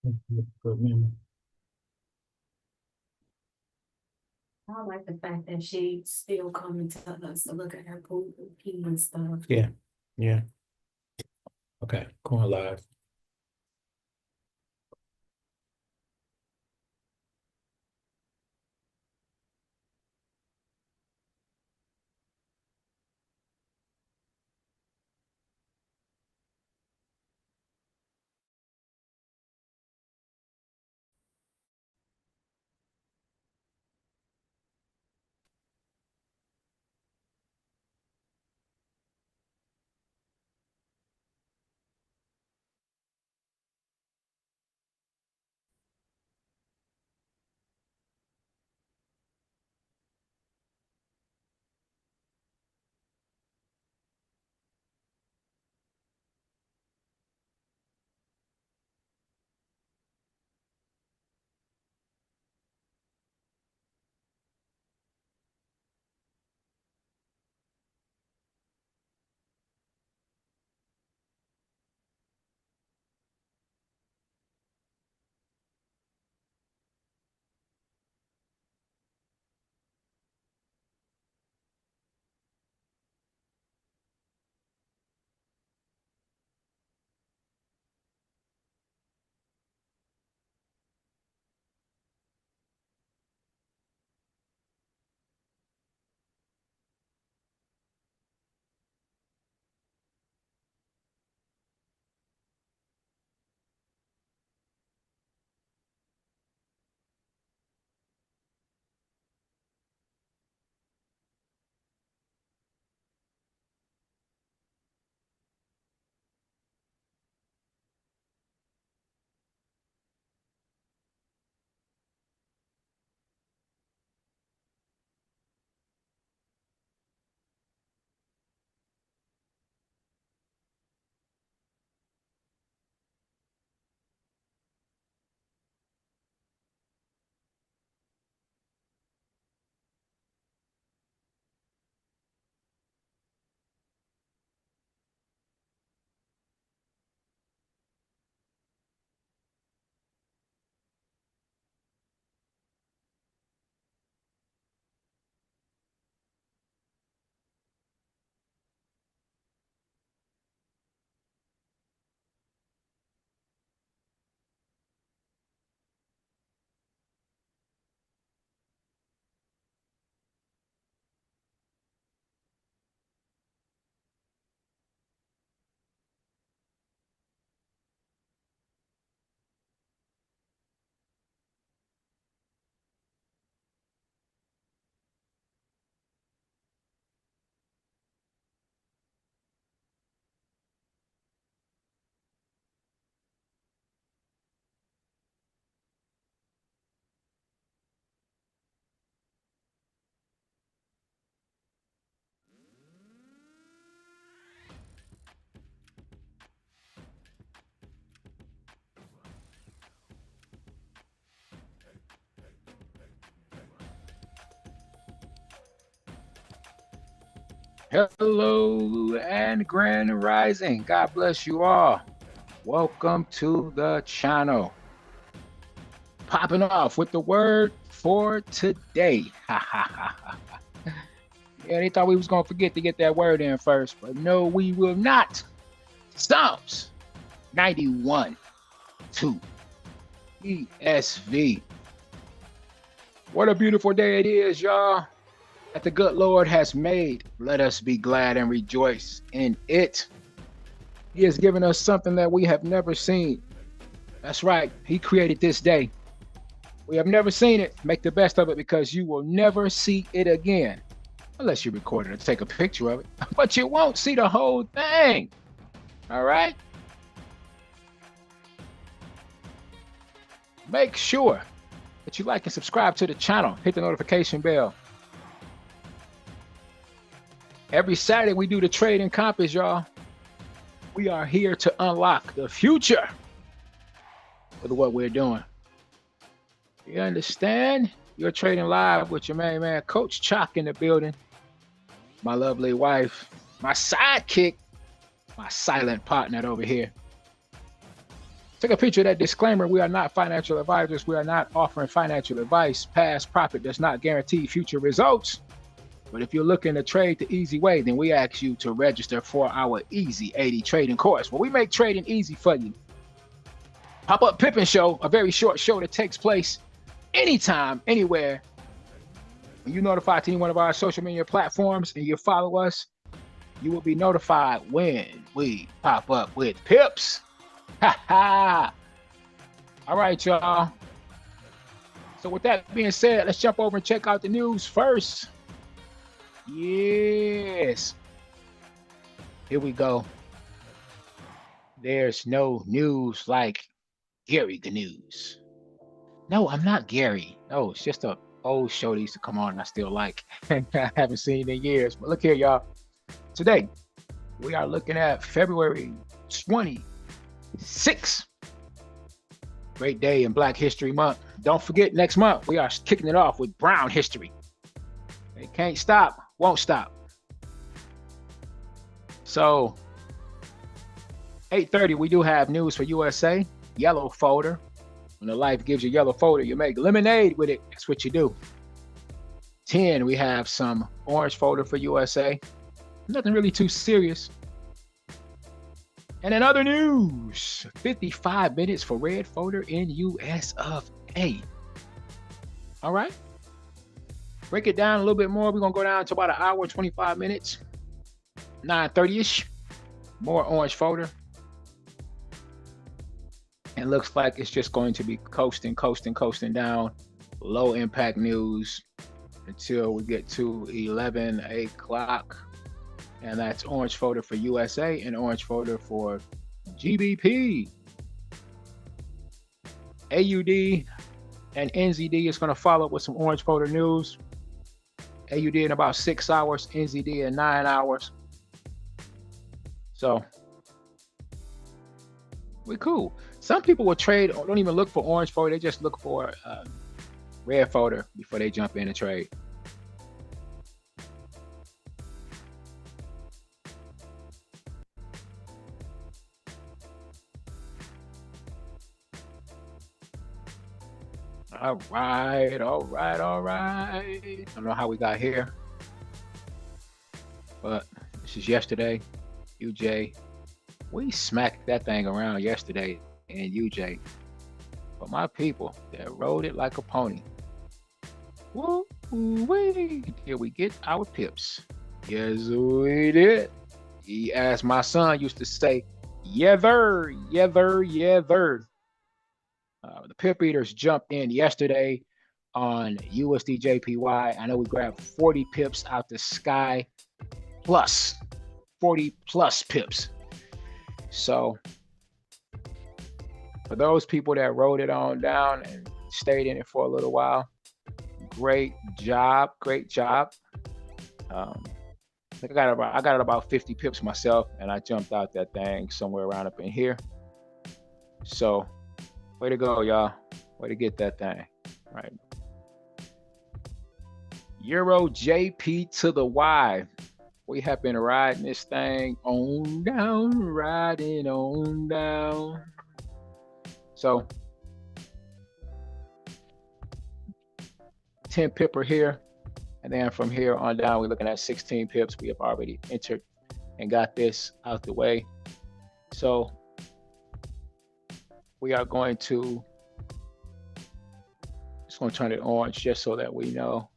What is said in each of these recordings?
Good memory. I like the fact that she still coming to us to look at her pool key and stuff. Yeah, yeah. Okay, going live. Hello and grand rising. God bless you all. Welcome to the channel. Popping off with the word for today. Ha ha ha ha. Yeah, they thought we was gonna forget to get that word in first, but no, we will not. Psalms 91 2 ESV. What a beautiful day it is, y'all, that the good Lord has made. Let us be glad and rejoice in it. He has given us something that we have never seen. That's right. He created this day. We have never seen it. Make the best of it because you will never see it again. Unless you record it or take a picture of it. But you won't see the whole thing. All right? Make sure that you like and subscribe to the channel. Hit the notification bell. Every Saturday we do the trade and compass, y'all. We are here to unlock the future with what we're doing. You understand? You're trading live with your main man, Coach Chalk, in the building. My lovely wife, my sidekick, my silent partner over here. Take a picture of that disclaimer. We are not financial advisors. We are not offering financial advice. Past profit does not guarantee future results. But if you're looking to trade the easy way, then we ask you to register for our Easy 80 trading course, where we make trading easy for you. Pop-up Pippin Show, a very short show that takes place anytime, anywhere. When you notify to any one of our social media platforms and you follow us, you will be notified when we pop up with pips. Ha ha! All right, y'all. So with that being said, let's jump over and check out the news first. Yes. Here we go. There's no news like Gary the News. No, I'm not Gary. No, it's just a old show that used to come on and I still like. I haven't seen in years. But look here, y'all. Today, we are looking at February 26th. Great day in Black History Month. Don't forget, next month, we are kicking it off with Brown History. It can't stop, won't stop. So, 8:30, we do have news for USA. Yellow folder. When the life gives you yellow folder, you make lemonade with it. That's what you do. 10, we have some orange folder for USA. Nothing really too serious. And in other news, 55 minutes for red folder in US of A. All right. Break it down a little bit more. We're going to go down to about an hour and 25 minutes. 9:30-ish. More orange folder. And looks like it's just going to be coasting down. Low impact news until we get to 11 o'clock. And that's orange folder for USA and orange folder for GBP. AUD and NZD is going to follow with some orange folder news. AUD in about 6 hours, NZD in 9 hours. So we cool. Some people will trade, don't even look for orange folder. They just look for red folder before they jump in and trade. All right. I don't know how we got here, but this is yesterday. UJ, we smacked that thing around yesterday in UJ. But my people, that rode it like a pony. Woo-wee. Here we get our pips. Yes, we did. As my son used to say, yeather. The pip eaters jumped in yesterday on USD JPY. I know we grabbed 40 pips out the sky, plus 40 plus pips. So for those people that rode it on down and stayed in it for a little while, great job. I got about 50 pips myself, and I jumped out that thing somewhere around up in here. So way to go, y'all. Way to get that thing. Right. Euro JP to the Y. We have been riding this thing on down, riding on down. So 10 pipper here. And then from here on down, we're looking at 16 pips. We have already entered and got this out the way. So we are going to, just going to turn it orange just so that we know.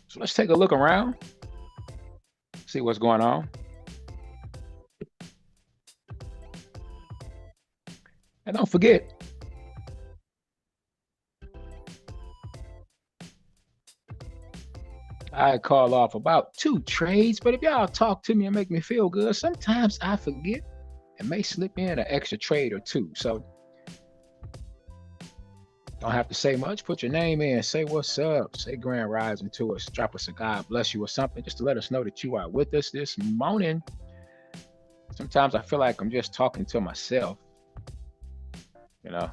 So let's take a look around, see what's going on. And don't forget, I call off about 2 trades, but if y'all talk to me and make me feel good, sometimes I forget and may slip in an extra trade or 2. So don't have to say much. Put your name in, say what's up, say grand rising to us, drop us a God bless you or something, just to let us know that you are with us this morning. Sometimes I feel like I'm just talking to myself, you know.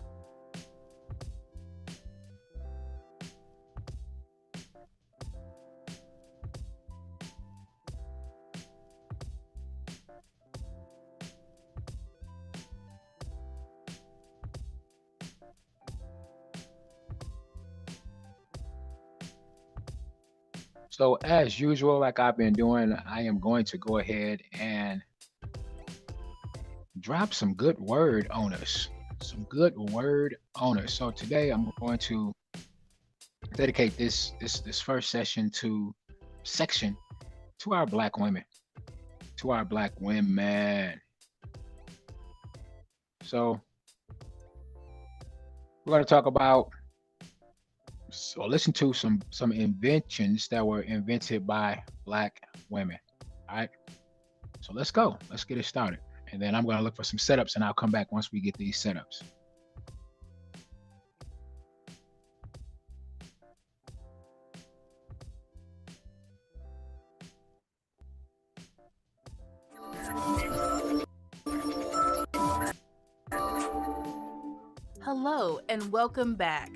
So, as usual, like I've been doing, I am going to go ahead and drop some good word on us. Some good word on us. So today I'm going to dedicate this first section to our black women. To our black women. So we're going to talk about listen to some inventions that were invented by black women. All right. So let's go. Let's get it started. And then I'm going to look for some setups and I'll come back once we get these setups. Hello and welcome back.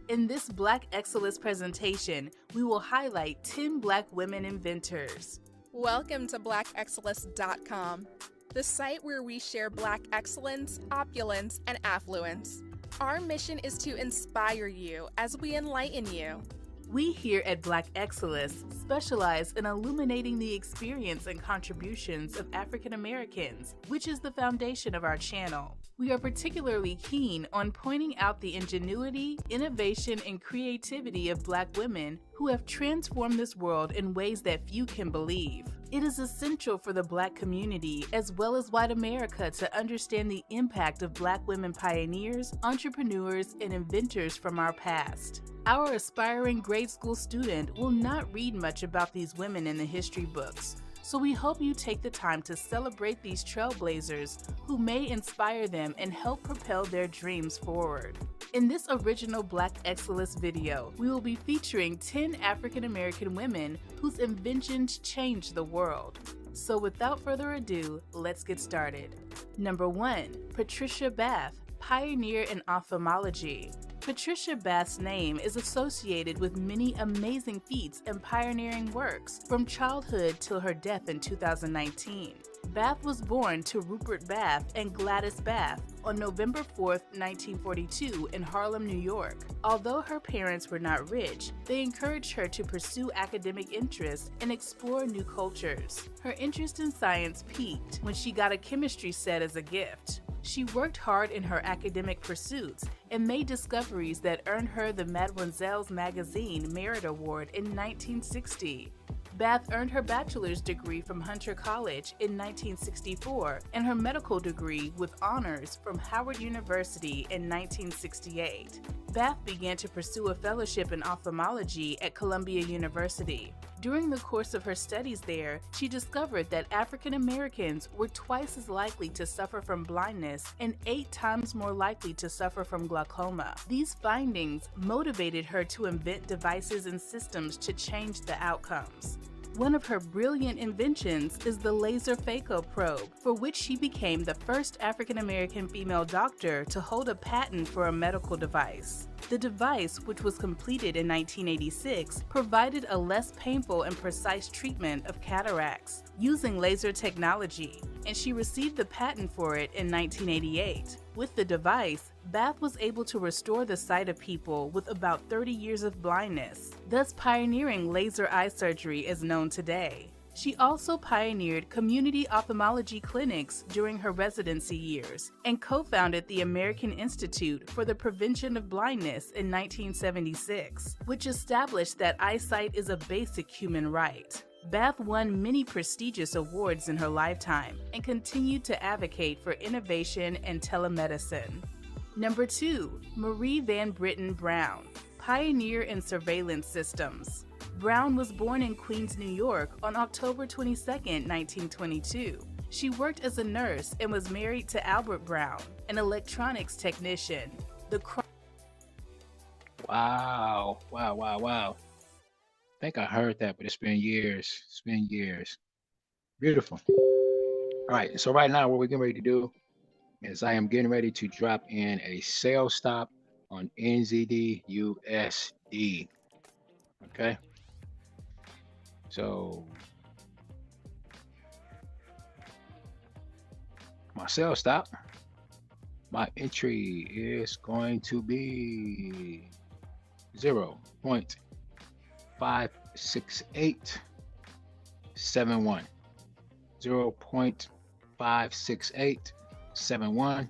In this Black Excellence presentation, we will highlight 10 Black women inventors. Welcome to blackexcellence.com, the site where we share Black excellence, opulence, and affluence. Our mission is to inspire you as we enlighten you. We here at Black Excellence specialize in illuminating the experience and contributions of African Americans, which is the foundation of our channel. We are particularly keen on pointing out the ingenuity, innovation, and creativity of Black women who have transformed this world in ways that few can believe. It is essential for the Black community, as well as white America, to understand the impact of Black women pioneers, entrepreneurs, and inventors from our past. Our aspiring grade school student will not read much about these women in the history books, so we hope you take the time to celebrate these trailblazers who may inspire them and help propel their dreams forward. In this original Black Excellence video, we will be featuring 10 African American women whose inventions changed the world. So without further ado, let's get started. Number 1. Patricia Bath, pioneer in ophthalmology. Patricia Bath's name is associated with many amazing feats and pioneering works from childhood till her death in 2019. Bath was born to Rupert Bath and Gladys Bath on November 4, 1942 in Harlem, New York. Although her parents were not rich, they encouraged her to pursue academic interests and explore new cultures. Her interest in science peaked when she got a chemistry set as a gift. She worked hard in her academic pursuits and made discoveries that earned her the Mademoiselle's Magazine Merit Award in 1960. Bath earned her bachelor's degree from Hunter College in 1964 and her medical degree with honors from Howard University in 1968. Bath began to pursue a fellowship in ophthalmology at Columbia University. During the course of her studies there, she discovered that African Americans were twice as likely to suffer from blindness and 8 times more likely to suffer from glaucoma. These findings motivated her to invent devices and systems to change the outcomes. One of her brilliant inventions is the laser phaco probe, for which she became the first African American female doctor to hold a patent for a medical device. The device, which was completed in 1986, provided a less painful and precise treatment of cataracts using laser technology, and she received the patent for it in 1988. With the device, Bath was able to restore the sight of people with about 30 years of blindness, thus pioneering laser eye surgery as known today. She also pioneered community ophthalmology clinics during her residency years and co-founded the American Institute for the Prevention of Blindness in 1976, which established that eyesight is a basic human right. Bath won many prestigious awards in her lifetime and continued to advocate for innovation and telemedicine. Number 2. Marie Van Britten Brown, pioneer in surveillance systems. Brown was born in Queens, New York on October 22, 1922. She worked as a nurse and was married to Albert Brown, an electronics technician. Wow. I think I heard that, but it's been years. Beautiful. All right, so right now what we're getting ready to do is I am getting ready to drop in a sales stop on NZD USD. Okay. So my sales stop, my entry is going to be 0.58 0.56871. 0.56871.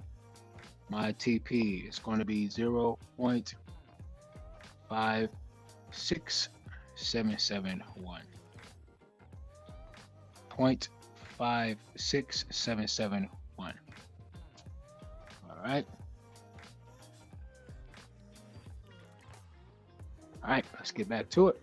My TP is going to be 0.56771. 0.56771. All right. All right, let's get back to it.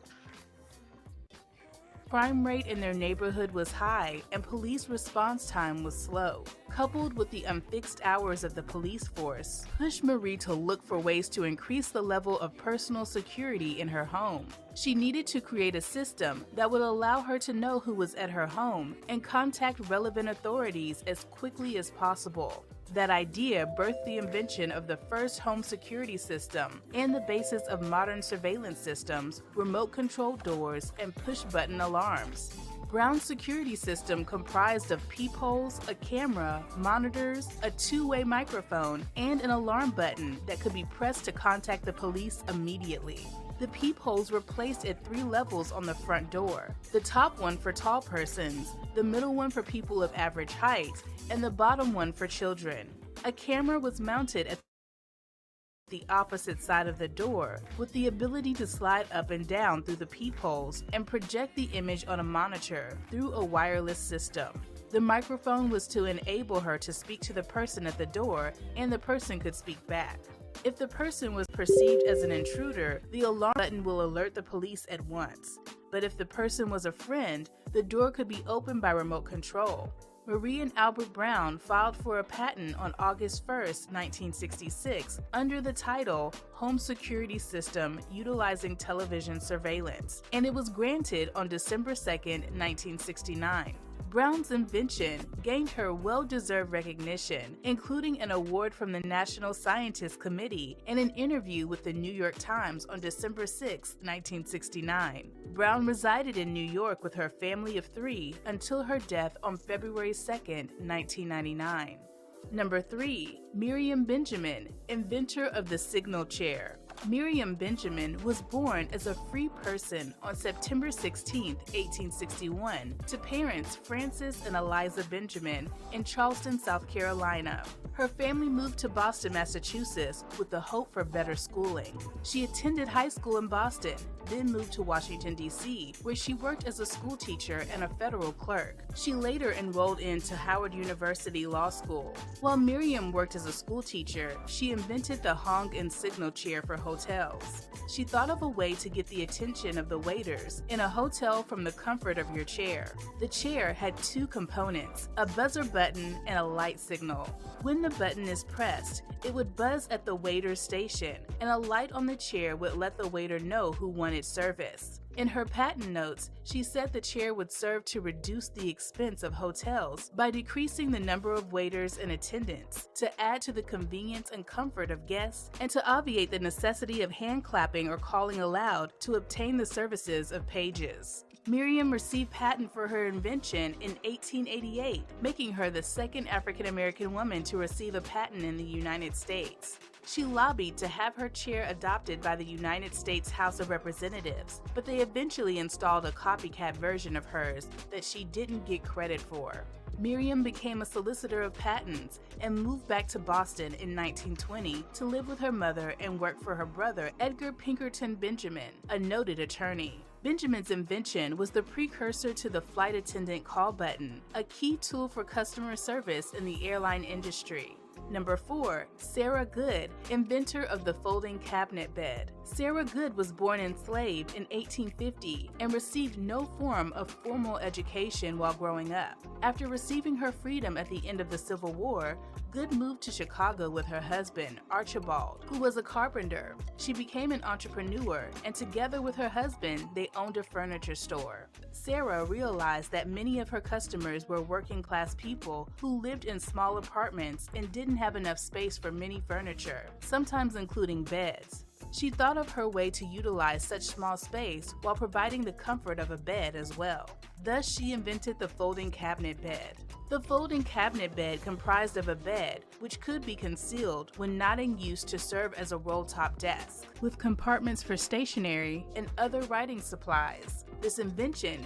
Crime rate in their neighborhood was high and police response time was slow, coupled with the unfixed hours of the police force, pushed Marie to look for ways to increase the level of personal security in her home. She needed to create a system that would allow her to know who was at her home and contact relevant authorities as quickly as possible. That idea birthed the invention of the first home security system and the basis of modern surveillance systems, remote-controlled doors, and push-button alarms. Brown's security system comprised of peepholes, a camera, monitors, a two-way microphone, and an alarm button that could be pressed to contact the police immediately. The peepholes were placed at 3 levels on the front door, the top one for tall persons, the middle one for people of average height, and the bottom one for children. A camera was mounted at the opposite side of the door with the ability to slide up and down through the peepholes and project the image on a monitor through a wireless system. The microphone was to enable her to speak to the person at the door, and the person could speak back. If the person was perceived as an intruder, the alarm button will alert the police at once. But if the person was a friend, the door could be opened by remote control. Marie and Albert Brown filed for a patent on August 1, 1966, under the title Home Security System Utilizing Television Surveillance, and it was granted on December 2, 1969. Brown's invention gained her well-deserved recognition, including an award from the National Scientist Committee and an interview with the New York Times on December 6, 1969. Brown resided in New York with her family of 3 until her death on February 2, 1999. Number 3. Miriam Benjamin, inventor of the signal chair. Miriam Benjamin was born as a free person on September 16, 1861, to parents Francis and Eliza Benjamin in Charleston, South Carolina. Her family moved to Boston, Massachusetts with the hope for better schooling. She attended high school in Boston, then moved to Washington, D.C., where she worked as a school teacher and a federal clerk. She later enrolled into Howard University Law School. While Miriam worked as a school teacher, she invented the honk and signal chair for hotels. She thought of a way to get the attention of the waiters in a hotel from the comfort of your chair. The chair had 2 components, a buzzer button and a light signal. When the button is pressed, it would buzz at the waiter's station, and a light on the chair would let the waiter know who wanted service. In her patent notes, she said the chair would serve to reduce the expense of hotels by decreasing the number of waiters and attendants, to add to the convenience and comfort of guests, and to obviate the necessity of hand clapping or calling aloud to obtain the services of pages. Miriam received patent for her invention in 1888, making her the second African-American woman to receive a patent in the United States. She lobbied to have her chair adopted by the United States House of Representatives, but they eventually installed a copycat version of hers that she didn't get credit for. Miriam became a solicitor of patents and moved back to Boston in 1920 to live with her mother and work for her brother, Edgar Pinkerton Benjamin, a noted attorney. Benjamin's invention was the precursor to the flight attendant call button, a key tool for customer service in the airline industry. Number 4. Sarah Good, inventor of the folding cabinet bed. Sarah Good was born enslaved in 1850 and received no form of formal education while growing up. After receiving her freedom at the end of the Civil War, Good moved to Chicago with her husband, Archibald, who was a carpenter. She became an entrepreneur, and together with her husband, they owned a furniture store. Sarah realized that many of her customers were working-class people who lived in small apartments and didn't have enough space for many furniture, sometimes including beds. She thought of her way to utilize such small space while providing the comfort of a bed as well. Thus, she invented the folding cabinet bed. The folding cabinet bed comprised of a bed, which could be concealed when not in use to serve as a roll-top desk, with compartments for stationery and other writing supplies. This invention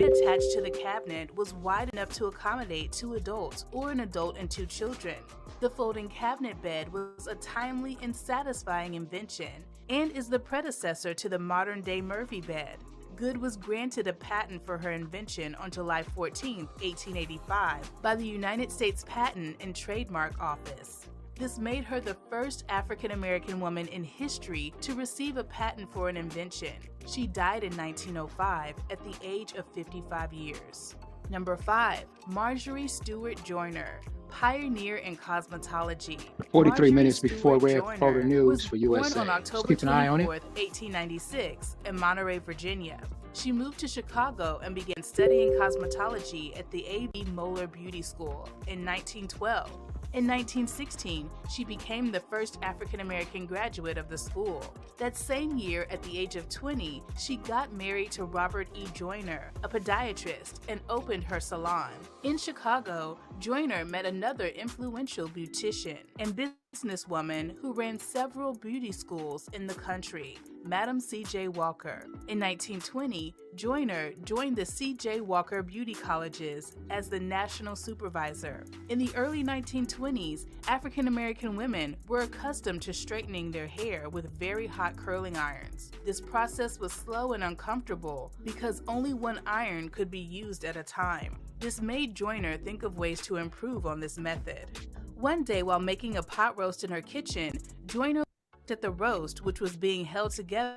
attached to the cabinet was wide enough to accommodate 2 adults or an adult and 2 children. The folding cabinet bed was a timely and satisfying invention and is the predecessor to the modern-day Murphy bed. Good was granted a patent for her invention on July 14, 1885 by the United States Patent and Trademark Office. This made her the first African-American woman in history to receive a patent for an invention. She died in 1905 at the age of 55 years. Number 5. Marjorie Stewart Joyner, pioneer in cosmetology. 43 minutes Marjorie before Stewart Red Joyner Folder News was for born USA. on October Keep an eye on it. 24th, 1896 in Monterey, Virginia. She moved to Chicago and began studying cosmetology at the A.B. Moeller Beauty School in 1912. In 1916, she became the first African-American graduate of the school. That same year, at the age of 20, she got married to Robert E. Joyner, a podiatrist, and opened her salon. In Chicago, Joyner met another influential beautician and businesswoman who ran several beauty schools in the country, Madam C.J. Walker. In 1920, Joyner joined the C.J. Walker Beauty Colleges as the national supervisor. In the early 1920s, African-American women were accustomed to straightening their hair with very hot curling irons. This process was slow and uncomfortable because only one iron could be used at a time. This made Joyner think of ways to improve on this method. One day, while making a pot roast in her kitchen, Joyner looked at the roast, which was being held together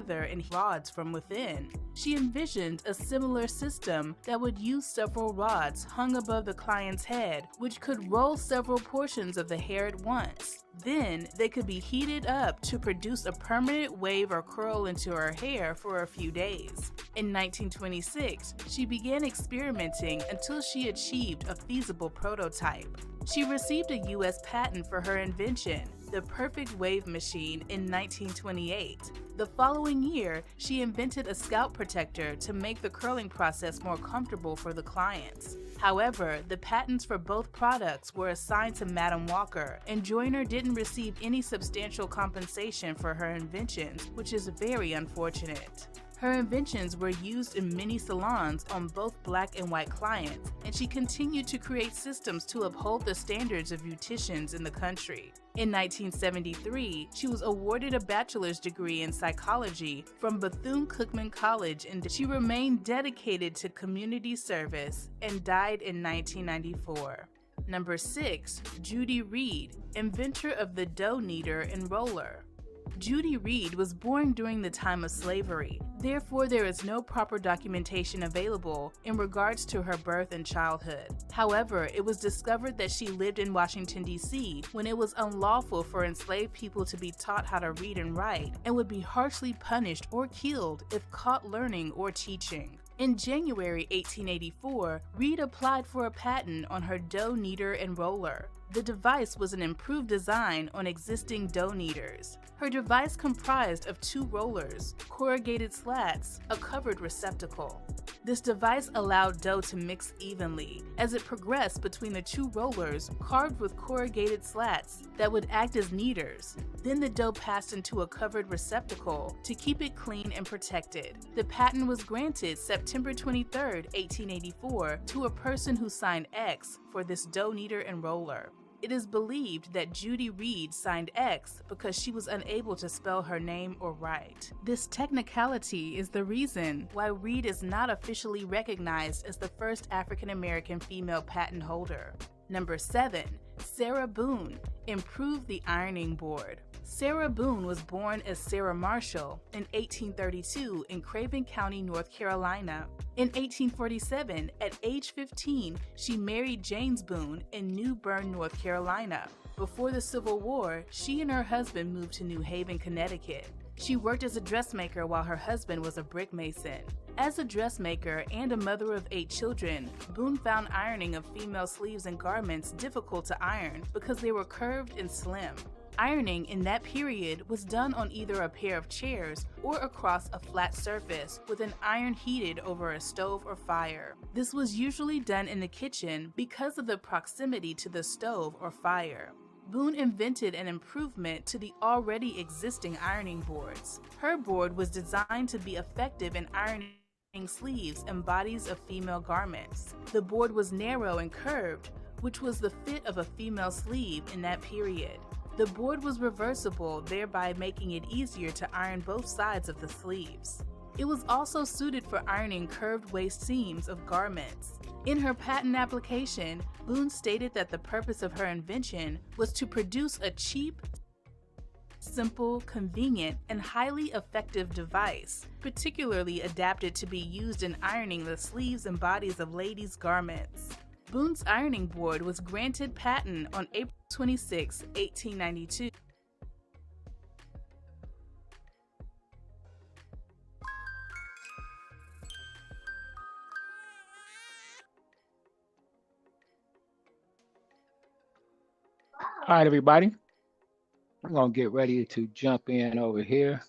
in rods from within. She envisioned a similar system that would use several rods hung above the client's head, which could roll several portions of the hair at once. Then they could be heated up to produce a permanent wave or curl into her hair for a few days. In 1926, she began experimenting until she achieved a feasible prototype. She received a U.S. patent for her invention, the perfect wave machine, in 1928. The following year, she invented a scalp protector to make the curling process more comfortable for the clients. However, the patents for both products were assigned to Madam Walker, and Joyner didn't receive any substantial compensation for her inventions, which is very unfortunate. Her inventions were used in many salons on both black and white clients, and she continued to create systems to uphold the standards of beauticians in the country. In 1973, she was awarded a bachelor's degree in psychology from Bethune-Cookman College, and she remained dedicated to community service and died in 1994. Number 6. Judy Reed, inventor of the dough kneader and roller. Judy Reed was born during the time of slavery. Therefore, there is no proper documentation available in regards to her birth and childhood. However, it was discovered that she lived in Washington, D.C. when it was unlawful for enslaved people to be taught how to read and write, and would be harshly punished or killed if caught learning or teaching. In January 1884, Reed applied for a patent on her dough kneader and roller. The device was an improved design on existing dough kneaders. Her device comprised of 2 rollers, corrugated slats, a covered receptacle. This device allowed dough to mix evenly. As it progressed between the 2 rollers, carved with corrugated slats that would act as kneaders. Then the dough passed into a covered receptacle to keep it clean and protected. The patent was granted September 23, 1884, to a person who signed X for this dough kneader and roller. It is believed that Judy Reed signed X because she was unable to spell her name or write. This technicality is the reason why Reed is not officially recognized as the first African-American female patent holder. Number 7. Sarah Boone, improved the ironing board. Sarah Boone was born as Sarah Marshall in 1832 in Craven County, North Carolina. In 1847, at age 15, she married James Boone in New Bern, North Carolina. Before the Civil War, she and her husband moved to New Haven, Connecticut. She worked as a dressmaker while her husband was a brick mason. As a dressmaker and a mother of 8 children, Boone found ironing of female sleeves and garments difficult to iron because they were curved and slim. Ironing in that period was done on either a pair of chairs or across a flat surface with an iron heated over a stove or fire. This was usually done in the kitchen because of the proximity to the stove or fire. Boone invented an improvement to the already existing ironing boards. Her board was designed to be effective in ironing sleeves and bodies of female garments. The board was narrow and curved, which was the fit of a female sleeve in that period. The board was reversible, thereby making it easier to iron both sides of the sleeves. It was also suited for ironing curved waist seams of garments. In her patent application, Boone stated that the purpose of her invention was to produce a cheap, simple, convenient, and highly effective device, particularly adapted to be used in ironing the sleeves and bodies of ladies' garments. Boone's ironing board was granted patent on April 26, 1892. All right, everybody. I'm going to get ready to jump in over here.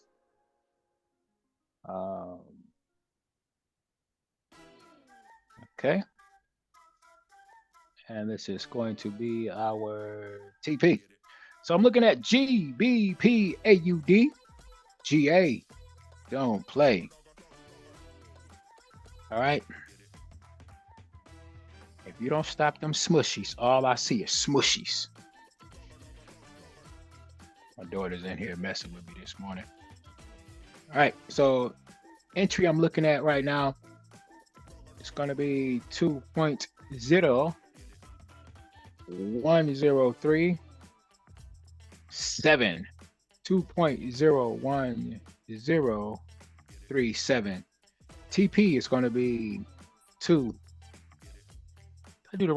Okay. And this is going to be our TP. So I'm looking at GBPAUD. GA. Don't play. All right. If you don't stop them smushies, all I see is smushies. My daughter's in here messing with me this morning. All right, so entry I'm looking at right now, it's going to be 2.0103.7. 2.01037. TP is going to be 2. I did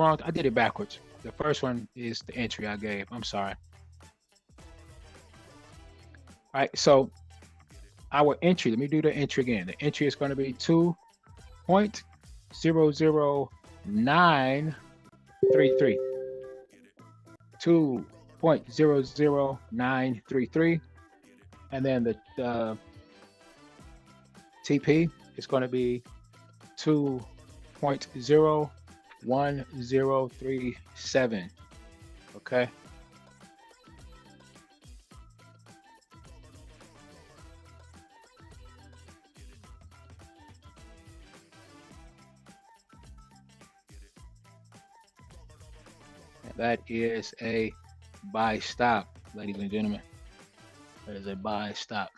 it backwards. The first one is the entry I gave. I'm sorry. All right, so our entry, let me do the entry again. The entry is going to be 2.00933. 2.00933. And then the TP is going to be 2.01037. Okay. That is a buy stop, ladies and gentlemen. That is a buy stop.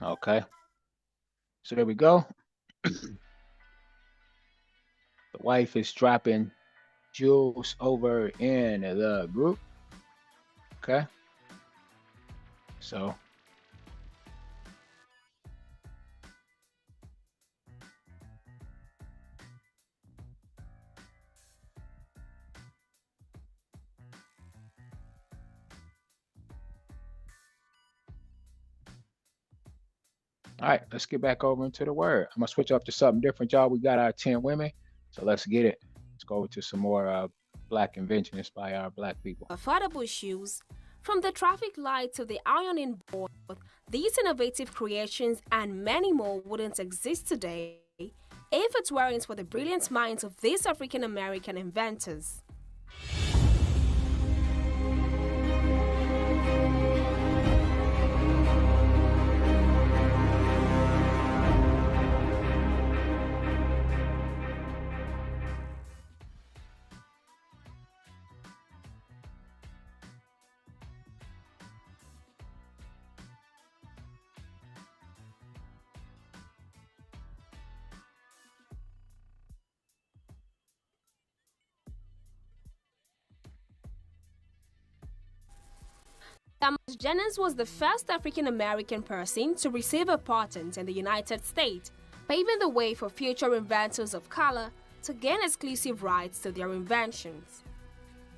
Okay. So there we go. The wife is dropping jewels over in the group. Okay. So all right, let's get back over into the word. I'm gonna switch up to something different, y'all. We got our 10 women, so let's get it. Let's go over to some more Black inventions by our Black people. Affordable shoes. From the traffic light to the ironing board, these innovative creations and many more wouldn't exist today if it weren't for the brilliant minds of these African American inventors. Thomas Jennings was the first African-American person to receive a patent in the United States, paving the way for future inventors of color to gain exclusive rights to their inventions.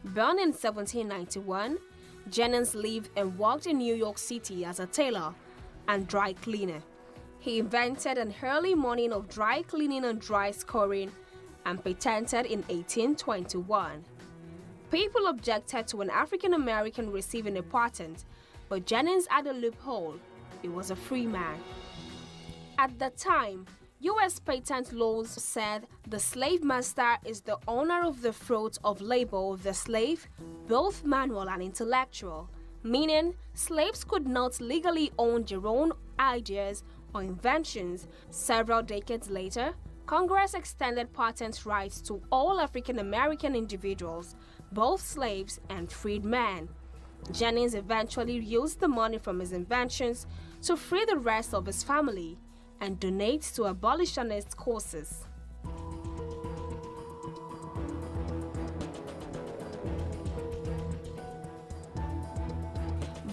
Born in 1791, Jennings lived and worked in New York City as a tailor and dry cleaner. He invented an early morning of dry cleaning and dry scoring and patented in 1821. People objected to an African American receiving a patent, but Jennings had a loophole. He was a free man. At the time, U.S. patent laws said the slave master is the owner of the fruit of labor of the slave, both manual and intellectual, meaning slaves could not legally own their own ideas or inventions. Several decades later, Congress extended patent rights to all African American individuals, both slaves and freedmen. Jennings eventually used the money from his inventions to free the rest of his family and donate to abolitionist causes.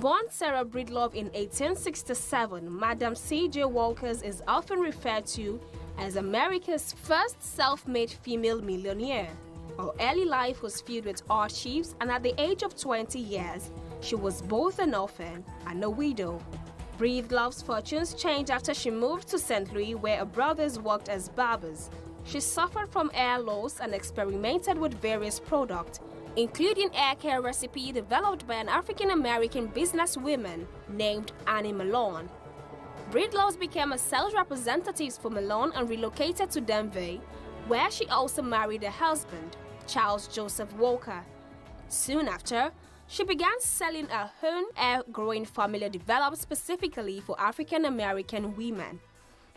Born Sarah Breedlove in 1867, Madam C.J. Walkers is often referred to as America's first self-made female millionaire. Her early life was filled with hardships, and at the age of 20 years, she was both an orphan and a widow. Breedlove's fortunes changed after she moved to St. Louis, where her brothers worked as barbers. She suffered from hair loss and experimented with various products, including hair care recipe developed by an African-American businesswoman named Annie Malone. Breedlove became a sales representative for Malone and relocated to Denver, where she also married her husband, Charles Joseph Walker. Soon after, she began selling her own hair-growing formula developed specifically for African-American women.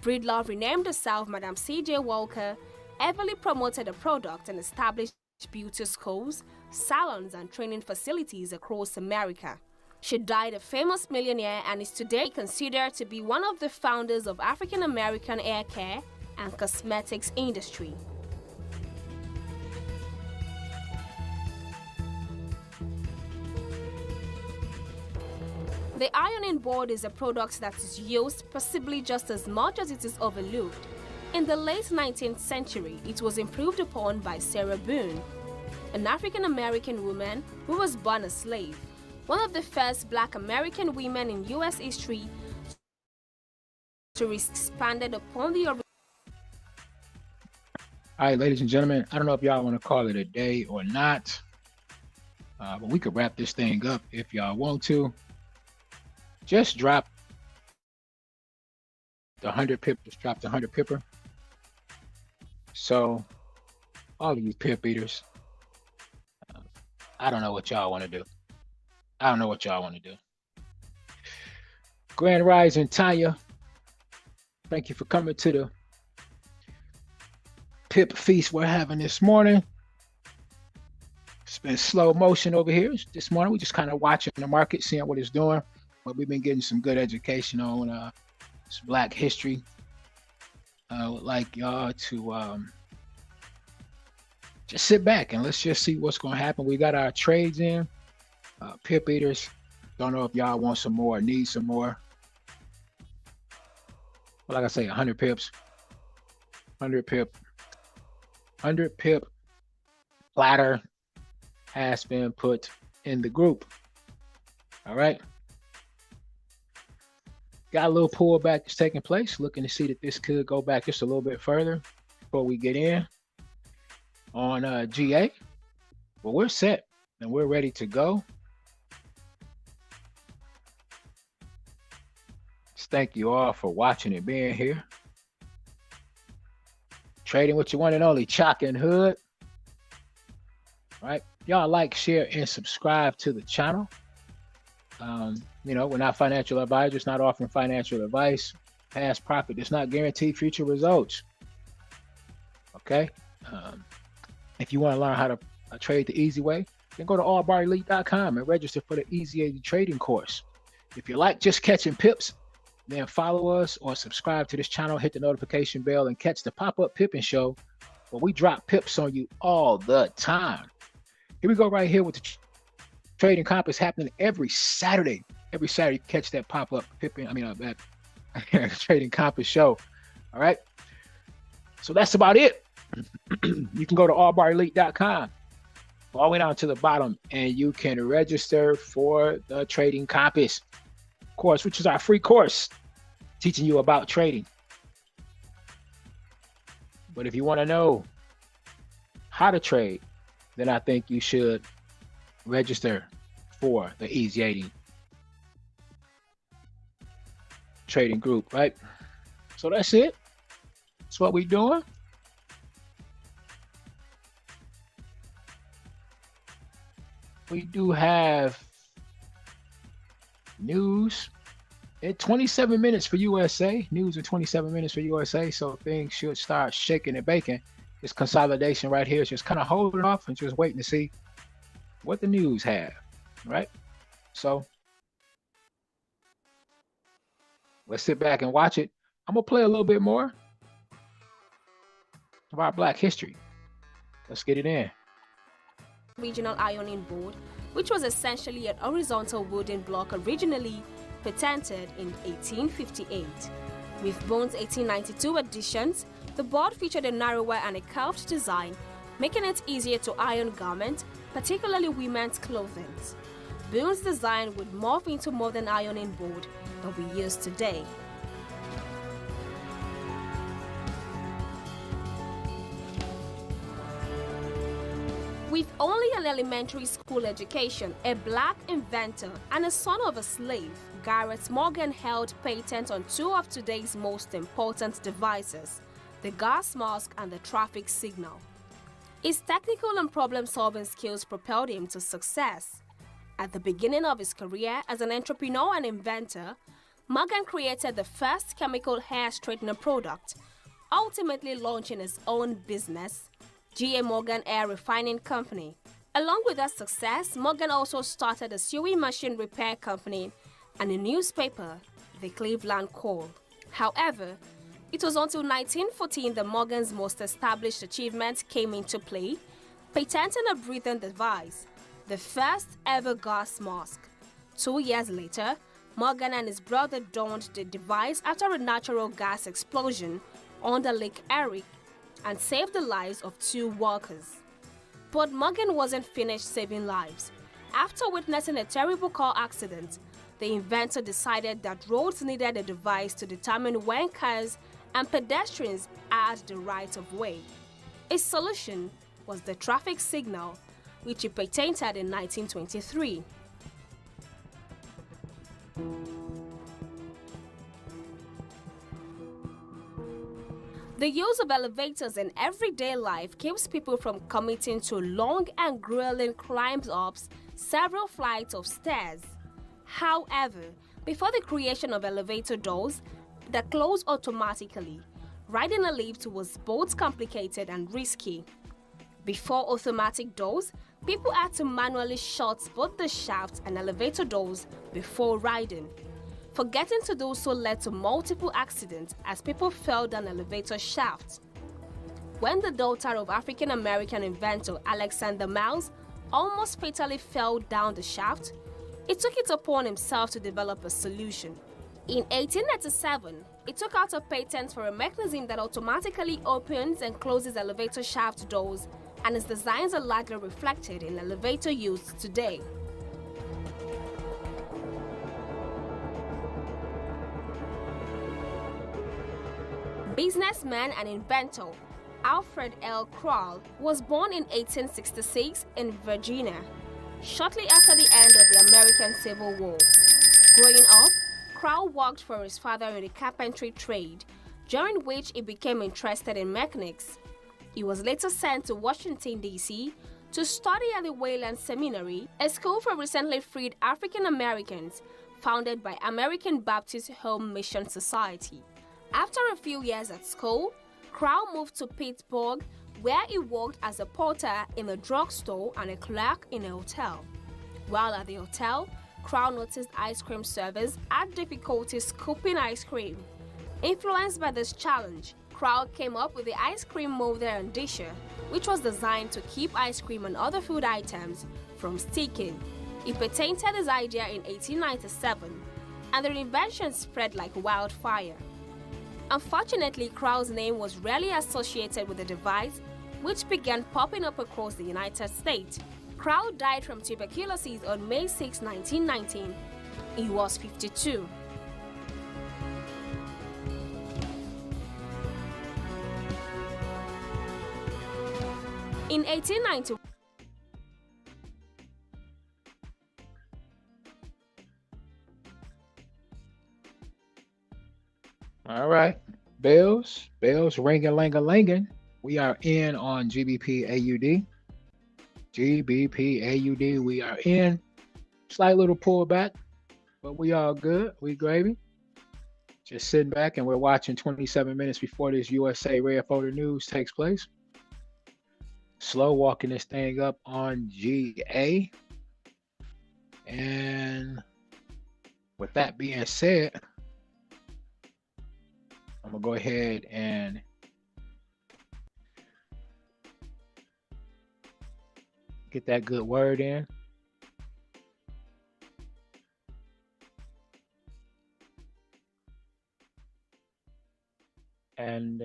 Breedlove renamed herself Madam C.J. Walker, heavily promoted the product, and established beauty schools, salons, and training facilities across America. She died a famous millionaire and is today considered to be one of the founders of African-American hair care and cosmetics industry. The ironing board is a product that is used possibly just as much as it is overlooked. In the late 19th century, it was improved upon by Sarah Boone, an African-American woman who was born a slave, one of the first Black American women in U.S. history to expanded upon the. All right, ladies and gentlemen, I don't know if y'all want to call it a day or not, but we could wrap this thing up if y'all want to. Just drop the 100 pip. Just drop the 100 pipper. So, all of you pip eaters, I don't know what y'all want to do. I don't know what y'all want to do. Grand Rising Tanya, thank you for coming to the pip feast we're having this morning. It's been slow motion over here this morning. We're just kind of watching the market, seeing what it's doing. But we've been getting some good education on Black history. I would like y'all to just sit back and let's just see what's going to happen. We got our trades in. Pip eaters, don't know if y'all want some more or need some more. But like I say, 100 pips. 100 pip platter has been put in the group. All right. Got a little pullback that's taking place. Looking to see that this could go back just a little bit further before we get in on GA. But we're set and we're ready to go. Just thank you all for watching and being here. Trading with your one and only Chocinhood. All right. Y'all like, share, and subscribe to the channel. You know, we're not financial advisors, not offering financial advice. Past profit does not guarantee future results. Okay. If you want to learn how to trade the easy way, then go to allbarelite.com and register for the Easy Trading course. If you like just catching pips, then follow us or subscribe to this channel, hit the notification bell, and catch the pop-up pipping show where we drop pips on you all the time. Here we go right here with the Trading Compass happening every Saturday. Every Saturday, catch that pop-up pipping, that Trading Compass show. All right. So that's about it. You can go to allbarelite.com all the way down to the bottom and you can register for the Trading Compass course, which is our free course teaching you about trading. But if you want to know how to trade, then I think you should register for the Easy Trading group, right? So that's it. That's what we're doing. we do have news in 27 minutes for USA. News in 27 minutes for USA. So things should start shaking and baking. This consolidation right here is just kind of holding off and just waiting to see what the news have, right? So let's sit back and watch it. I'm gonna play a little bit more about Black history. Let's get it in. Regional ironing board, which was essentially an horizontal wooden block originally patented in 1858. With Bone's 1892 additions, the board featured a narrower and a curved design, making it easier to iron garments, particularly women's clothing. Boone's design would morph into modern ironing board that we use today. With only an elementary school education, a black inventor, and a son of a slave, Garrett Morgan held patent on two of today's most important devices, the gas mask and the traffic signal. His technical and problem-solving skills propelled him to success. At the beginning of his career as an entrepreneur and inventor, Morgan created the first chemical hair straightener product, ultimately launching his own business, G.A. Morgan Hair Refining Company. Along with that success, Morgan also started a sewing machine repair company and a newspaper, the Cleveland Call. However, it was until 1914 that Morgan's most established achievement came into play, patenting a breathing device, the first ever gas mask. 2 years later, Morgan and his brother donned the device after a natural gas explosion under Lake Erie and saved the lives of 2 workers. But Morgan wasn't finished saving lives. After witnessing a terrible car accident, the inventor decided that roads needed a device to determine when cars and pedestrians had the right of way. His solution was the traffic signal, which he patented in 1923. The use of elevators in everyday life keeps people from committing to long and grueling climbs up several flights of stairs. However, before the creation of elevator doors that close automatically, riding a lift was both complicated and risky. Before automatic doors, people had to manually shut both the shaft and elevator doors before riding. Forgetting to do so led to multiple accidents as people fell down elevator shafts. When the daughter of African-American inventor Alexander Miles almost fatally fell down the shaft, he took it upon himself to develop a solution. In 1897, he took out a patent for a mechanism that automatically opens and closes elevator shaft doors, and his designs are largely reflected in elevator use today. Businessman and inventor Alfred L. Crowell was born in 1866 in Virginia, shortly after the end of the American Civil War. Growing up, Crowell worked for his father in the carpentry trade, during which he became interested in mechanics. He was later sent to Washington, D.C. to study at the Wayland Seminary, a school for recently freed African Americans founded by American Baptist Home Mission Society. After a few years at school, Crowell moved to Pittsburgh, where he worked as a porter in a drugstore and a clerk in a hotel. While at the hotel, Crowell noticed ice cream servers had difficulty scooping ice cream. Influenced by this challenge, Crowell came up with the ice cream molder and disher, which was designed to keep ice cream and other food items from sticking. He patented his idea in 1897, and the invention spread like wildfire. Unfortunately, Crowell's name was rarely associated with the device, which began popping up across the United States. Crowell died from tuberculosis on May 6, 1919. He was 52. In 1890, All right. Bells ringing, langing. We are in on GBP AUD. GBPAUD. We are in. Slight little pullback, but we all good. We gravy. Just sitting back and we're watching 27 minutes before this USA Red Folder News takes place. Slow walking this thing up on GA. And with that being said, I'm going to go ahead and get that good word in. And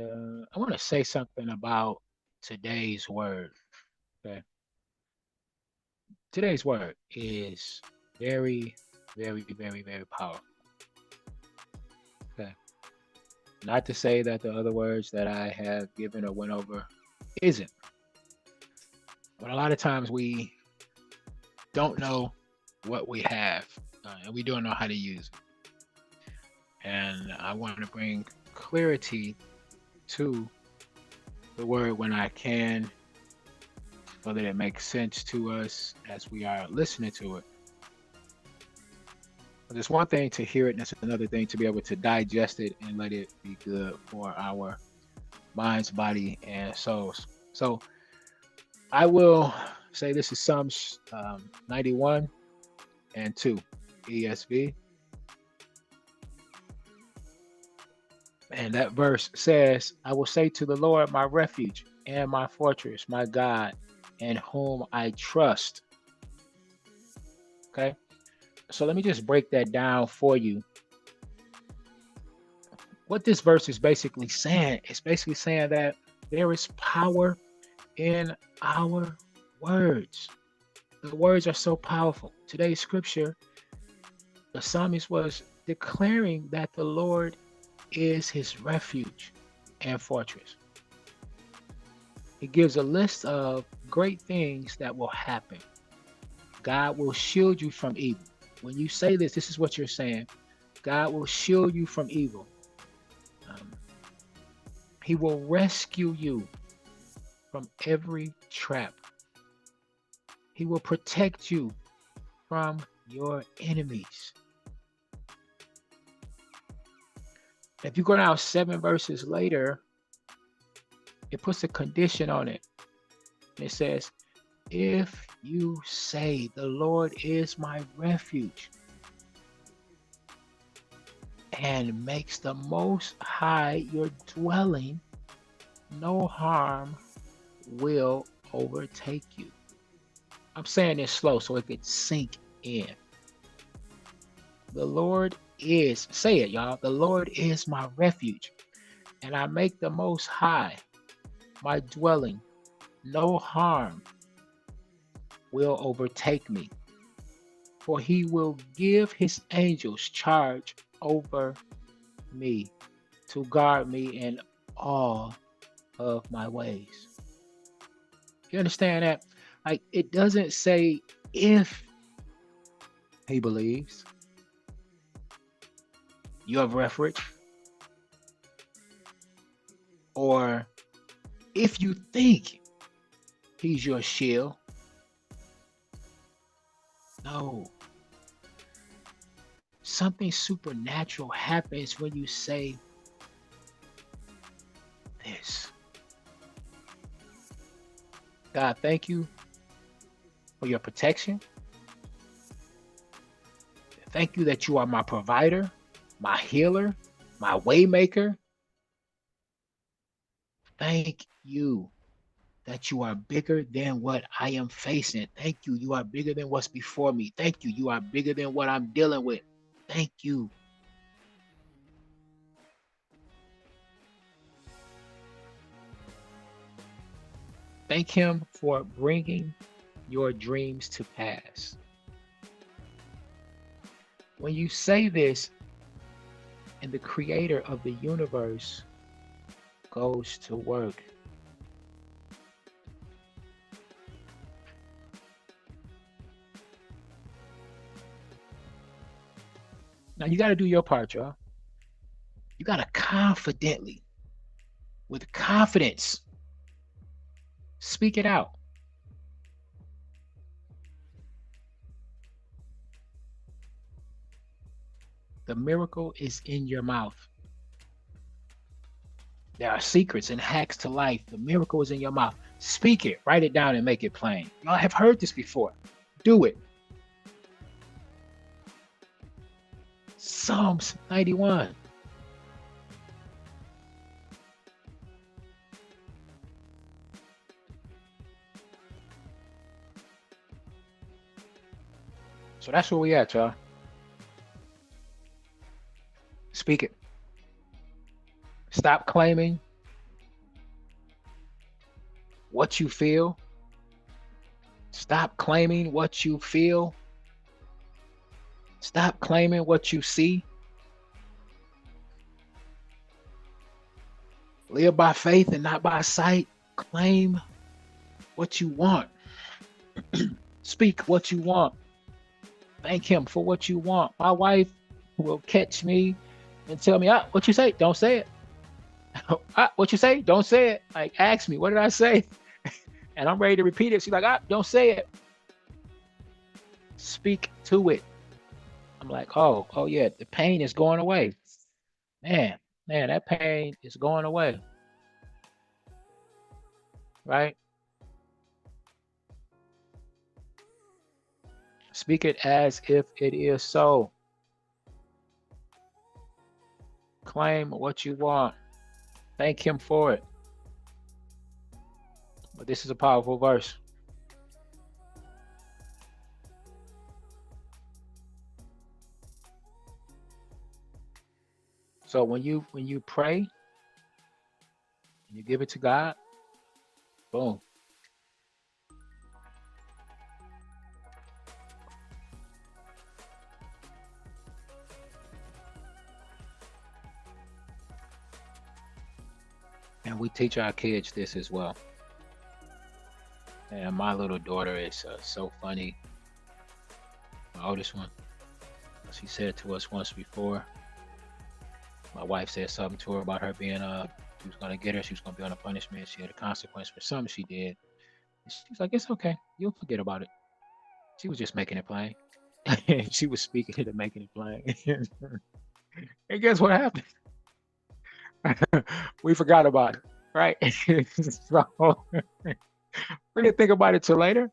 I want to say something about today's word. Okay. Today's word is very, very, very, very powerful. Okay. Not to say that the other words that I have given or went over isn't. But a lot of times we don't know what we have and we don't know how to use it. And I want to bring clarity to the word when I can, so that it makes sense to us as we are listening to it. But it's one thing to hear it, and it's another thing to be able to digest it and let it be good for our minds, body, and souls. So I will say this is Psalms 91 and 2 ESV. And that verse says, I will say to the Lord, my refuge and my fortress, my God, in whom I trust. Okay. So let me just break that down for you. What this verse is basically saying, it's basically saying that there is power in our words. The words are so powerful. Today's scripture, the psalmist was declaring that the Lord is his refuge and fortress. He gives a list of great things that will happen. God will shield you from evil. When you say this, this is what you're saying. God will shield you from evil. He will rescue you from every trap. He will protect you from your enemies. If you go down 7 verses later, it puts a condition on it. It says, if you say the Lord is my refuge and makes the Most High your dwelling, no harm will overtake you. I'm saying this slow so it could sink in. The Lord is, say it y'all, the Lord is my refuge, and I make the Most High my dwelling, no harm will overtake me, for he will give his angels charge over me to guard me in all of my ways. You understand that? Like, it doesn't say if he believes you have refuge, or if you think he's your shield. No. Something supernatural happens when you say this. God, thank you for your protection. Thank you that you are my provider, my healer, my waymaker. Thank you that you are bigger than what I am facing. Thank you. You are bigger than what's before me. Thank you. You are bigger than what I'm dealing with. Thank you. Thank him for bringing your dreams to pass. When you say this, and the creator of the universe goes to work. Now you got to do your part, y'all. You got to confidently, with confidence, speak it out. The miracle is in your mouth. There are secrets and hacks to life. The miracle is in your mouth. Speak it, write it down, and make it plain. Y'all have heard this before. Do it. Psalms 91. So that's where we at, y'all. Speak it. Stop claiming what you feel. Stop claiming what you feel. Stop claiming what you see. Live by faith and not by sight. Claim what you want. Speak what you want. Thank him for what you want. My wife will catch me and tell me, what you say? Don't say it. What you say? Don't say it. Like, ask me, what did I say? And I'm ready to repeat it. She's like, don't say it. Speak to it. I'm like, oh yeah, the pain is going away. Man, that pain is going away. Right? Speak it as if it is so. Claim what you want. Thank him for it. But this is a powerful verse. So when you pray, and you give it to God, boom. And we teach our kids this as well. And my little daughter is so funny. My oldest one. She said to us once before, my wife said something to her about her being she was gonna get her, she was gonna be on a punishment, she had a consequence for something she did. And she's like, it's okay, you'll forget about it. She was just making it plain. She was speaking it and making it plain. And guess what happened? We forgot about it, right? So we didn't think about it till later.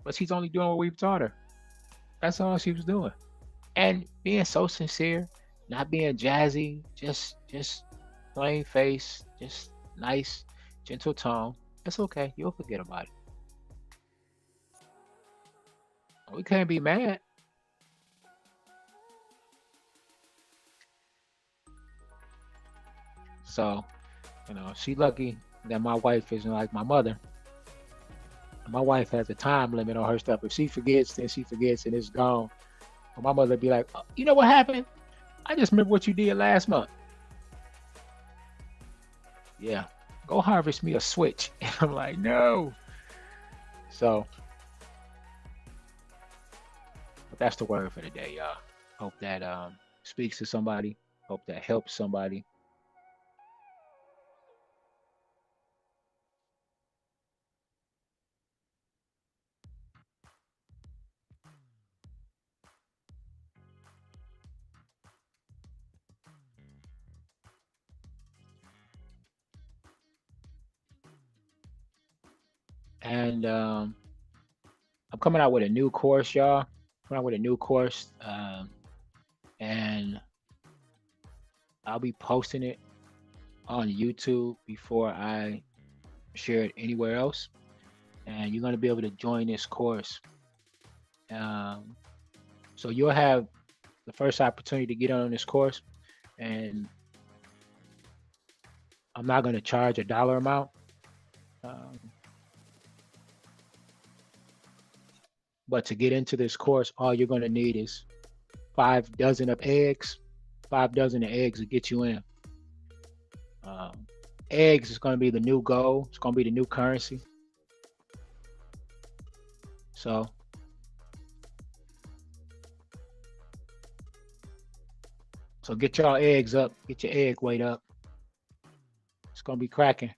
But she's only doing what we've taught her. That's all she was doing. And being so sincere, not being jazzy, just plain face, just nice, gentle tone. It's okay. You'll forget about it. We can't be mad. So, she lucky that my wife isn't like my mother. My wife has a time limit on her stuff. If she forgets, then she forgets and it's gone. But my mother would be like, you know what happened? I just remember what you did last month. Yeah, go harvest me a switch. And I'm like, no. So, but that's the word for the day, y'all. Hope that speaks to somebody. Hope that helps somebody. And I'm coming out with a new course, y'all. Coming out with a new course. And I'll be posting it on YouTube before I share it anywhere else. And you're going to be able to join this course. So you'll have the first opportunity to get on this course. And I'm not going to charge a dollar amount. But to get into this course, all you're going to need is 5 dozen of eggs. 5 dozen of eggs will get you in. Eggs is going to be the new gold. It's going to be the new currency. So get y'all eggs up. Get your egg weight up. It's going to be cracking.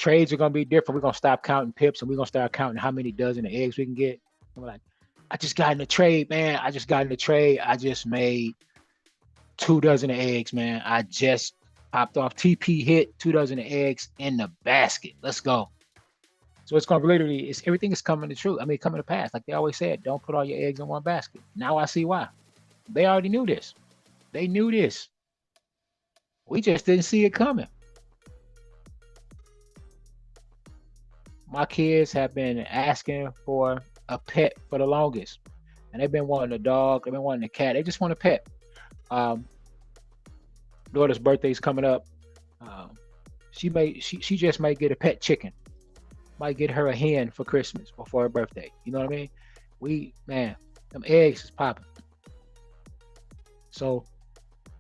trades are gonna be different. We're gonna stop counting pips and we're gonna start counting how many dozen of eggs we can get. And we're like, I just got in the trade, man. I just got in the trade. I just made 2 dozen of eggs, man. I just popped off. TP hit 2 dozen of eggs in the basket. Let's go. So it's gonna literally, everything is coming to true. I mean, coming to pass. Like they always said, don't put all your eggs in one basket. Now I see why. They already knew this. They knew this. We just didn't see it coming. My kids have been asking for a pet for the longest. And they've been wanting a dog, they've been wanting a cat. They just want a pet. Daughter's birthday's coming up. She just might get a pet chicken. Might get her a hen for Christmas or for her birthday. You know what I mean? Man, them eggs is popping. So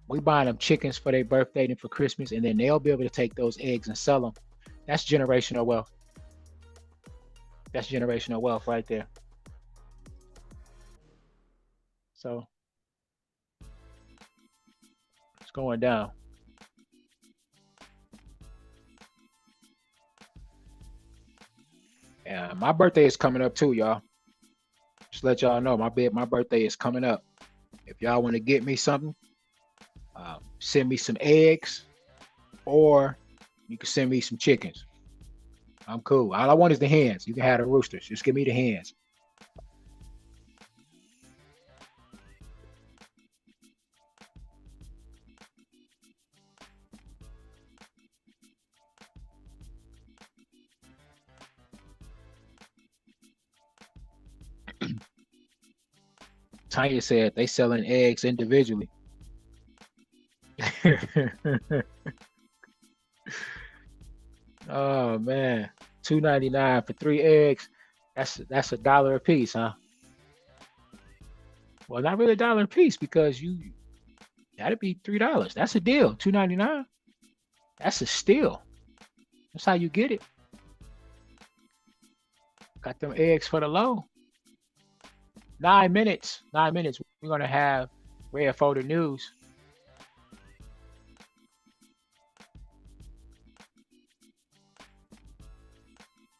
we buying them chickens for their birthday and for Christmas, and then they'll be able to take those eggs and sell them. That's generational wealth. That's generational wealth right there. So it's going down. Yeah, my birthday is coming up too, y'all. Just let y'all know, my birthday is coming up. If y'all want to get me something, send me some eggs, or you can send me some chickens. I'm cool. All I want is the hens. You can have the roosters. Just give me the hens. Tanya said they selling eggs individually. Oh man, $2.99 for 3 eggs. That's $1 a piece, huh? Well, not really $1 a piece because that'd be $3. That's a deal. $2.99. That's a steal. That's how you get it. Got them eggs for the low. 9 minutes. 9 minutes. We're gonna have Red Folder News.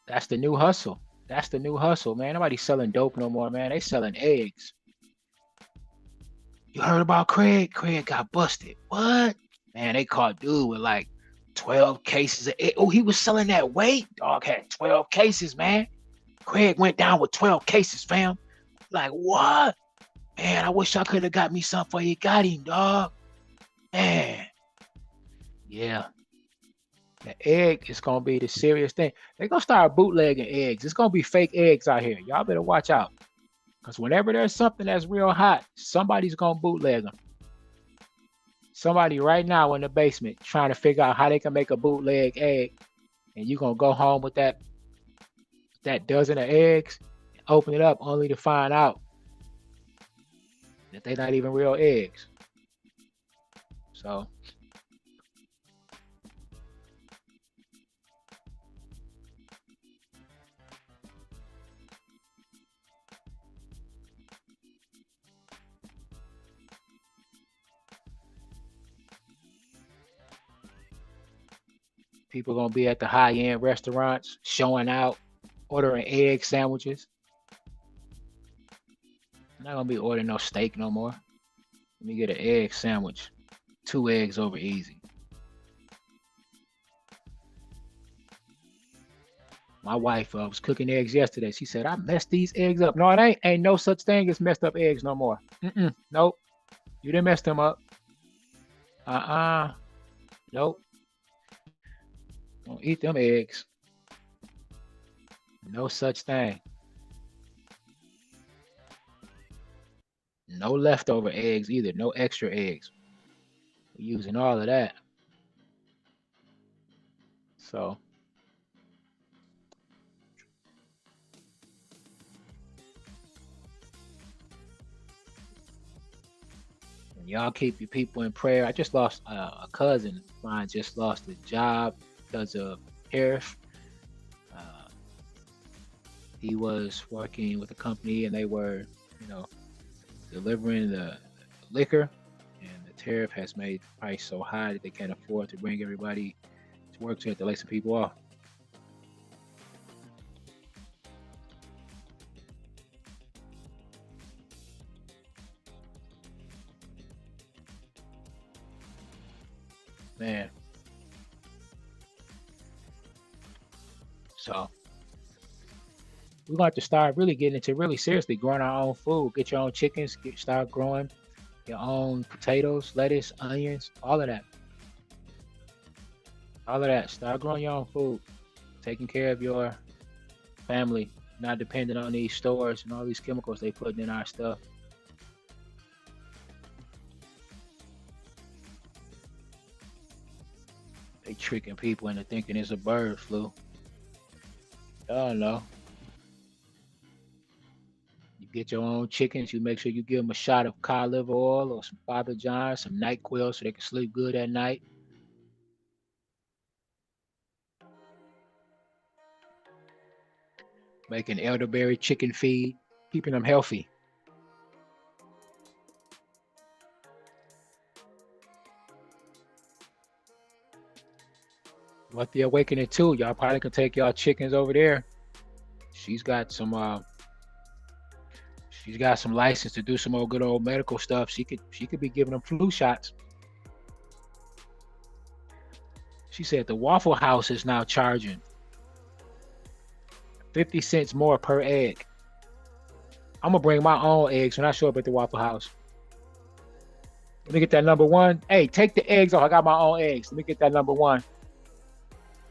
That's the new hustle. That's the new hustle, man. Nobody's selling dope no more, man. They selling eggs. You heard about Craig? Craig got busted. What? Man, they caught dude with like 12 cases of egg. Oh, he was selling that weight? Dog had 12 cases, man. Craig went down with 12 cases, fam. Like, what? Man, I wish I could have got me something before you got him, dog. Man. Yeah. The egg is going to be the serious thing. They're going to start bootlegging eggs. It's going to be fake eggs out here. Y'all better watch out. Because whenever there's something that's real hot, somebody's going to bootleg them. Somebody right now in the basement trying to figure out how they can make a bootleg egg. And you're going to go home with that dozen of eggs and open it up only to find out that they're not even real eggs. So people gonna be at the high-end restaurants showing out, ordering egg sandwiches. I'm not gonna be ordering no steak no more. Let me get an egg sandwich. 2 eggs over easy. My wife was cooking eggs yesterday. She said, I messed these eggs up. No, it ain't no such thing as messed up eggs no more. Nope. You didn't mess them up. Nope. Don't eat them eggs. No such thing. No leftover eggs either. No extra eggs. We're using all of that. So y'all keep your people in prayer. I just lost a cousin of mine, just lost a job because of tariff. He was working with a company and they were, delivering the liquor, and the tariff has made the price so high that they can't afford to bring everybody to work, so they have to lay some people off. Man. So we're going to start really getting into really seriously growing our own food. Get your own chickens, start growing your own potatoes, lettuce, onions, all of that. All of that. Start growing your own food. Taking care of your family, not dependent on these stores and all these chemicals they putting in our stuff. They tricking people into thinking it's a bird flu. I don't know. You get your own chickens. You make sure you give them a shot of cod liver oil or some Father John, some NyQuil so they can sleep good at night. Making elderberry chicken feed, keeping them healthy. What the awakening too, y'all probably can take y'all chickens over there. She's got some license to do some old good old medical stuff. She could be giving them flu shots. She said the Waffle House is now charging 50 cents more per egg. I'm gonna bring my own eggs when I show up at the Waffle House. Let me get that number one. Hey, take the eggs off. I got my own eggs. Let me get that number one.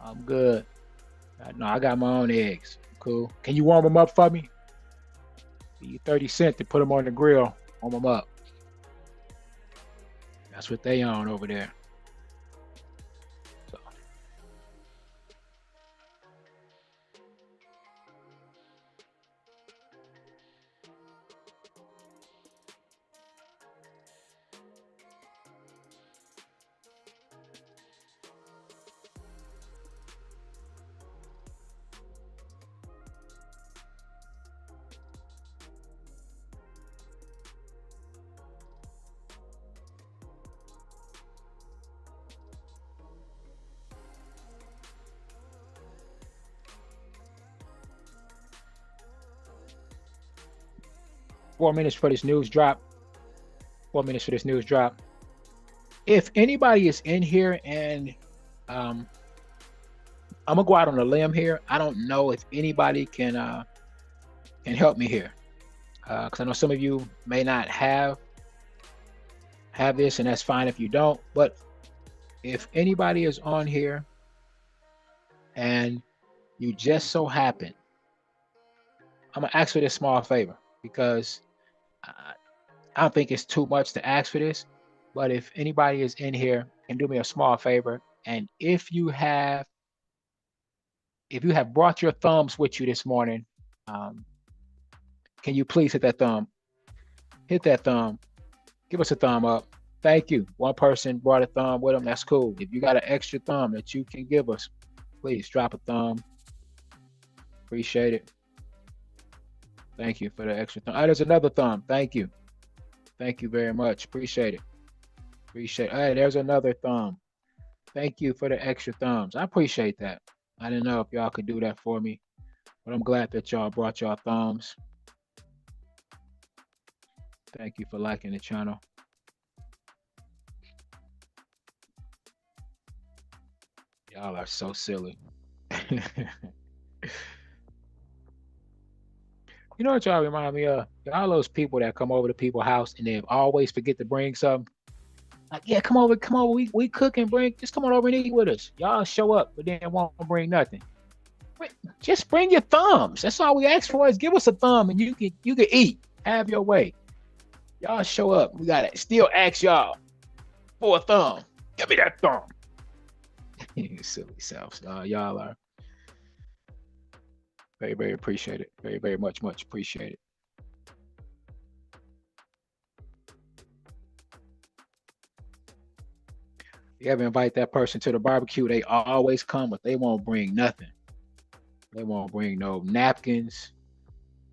I'm good. No, I got my own eggs. Cool. Can you warm them up for me? Give you 30 cents to put them on the grill. Warm them up. That's what they on over there. So. Four minutes for this news drop. 4 minutes for this news drop. If anybody is in here and I'm gonna go out on a limb here. I don't know if anybody can help me here, because I know some of you may not have this, and that's fine if you don't. But if anybody is on here and you just so happen, I'm gonna ask for this small favor, because I don't think it's too much to ask for this. But if anybody is in here and do me a small favor, and if you have brought your thumbs with you this morning, can you please hit that thumb? Hit that thumb. Give us a thumb up. Thank you. One person brought a thumb with them. That's cool. If you got an extra thumb that you can give us, please drop a thumb. Appreciate it. Thank you for the extra thumb. There's another thumb. Thank you. Thank you very much. Appreciate it. Appreciate it. There's another thumb. Thank you for the extra thumbs. I appreciate that. I didn't know if y'all could do that for me, but I'm glad that y'all brought y'all thumbs. Thank you for liking the channel. Y'all are so silly. You know what y'all remind me of? All those people that come over to people's house and they always forget to bring something. Like, yeah, come over. We cook and just come on over and eat with us. Y'all show up, but then won't bring nothing. Just bring your thumbs. That's all we ask for, is give us a thumb and you can eat. Have your way. Y'all show up. We gotta still ask y'all for a thumb. Give me that thumb. Silly selves. Y'all are very, very appreciated. Very, very much appreciated. You ever invite that person to the barbecue, they always come, but they won't bring nothing. They won't bring no napkins.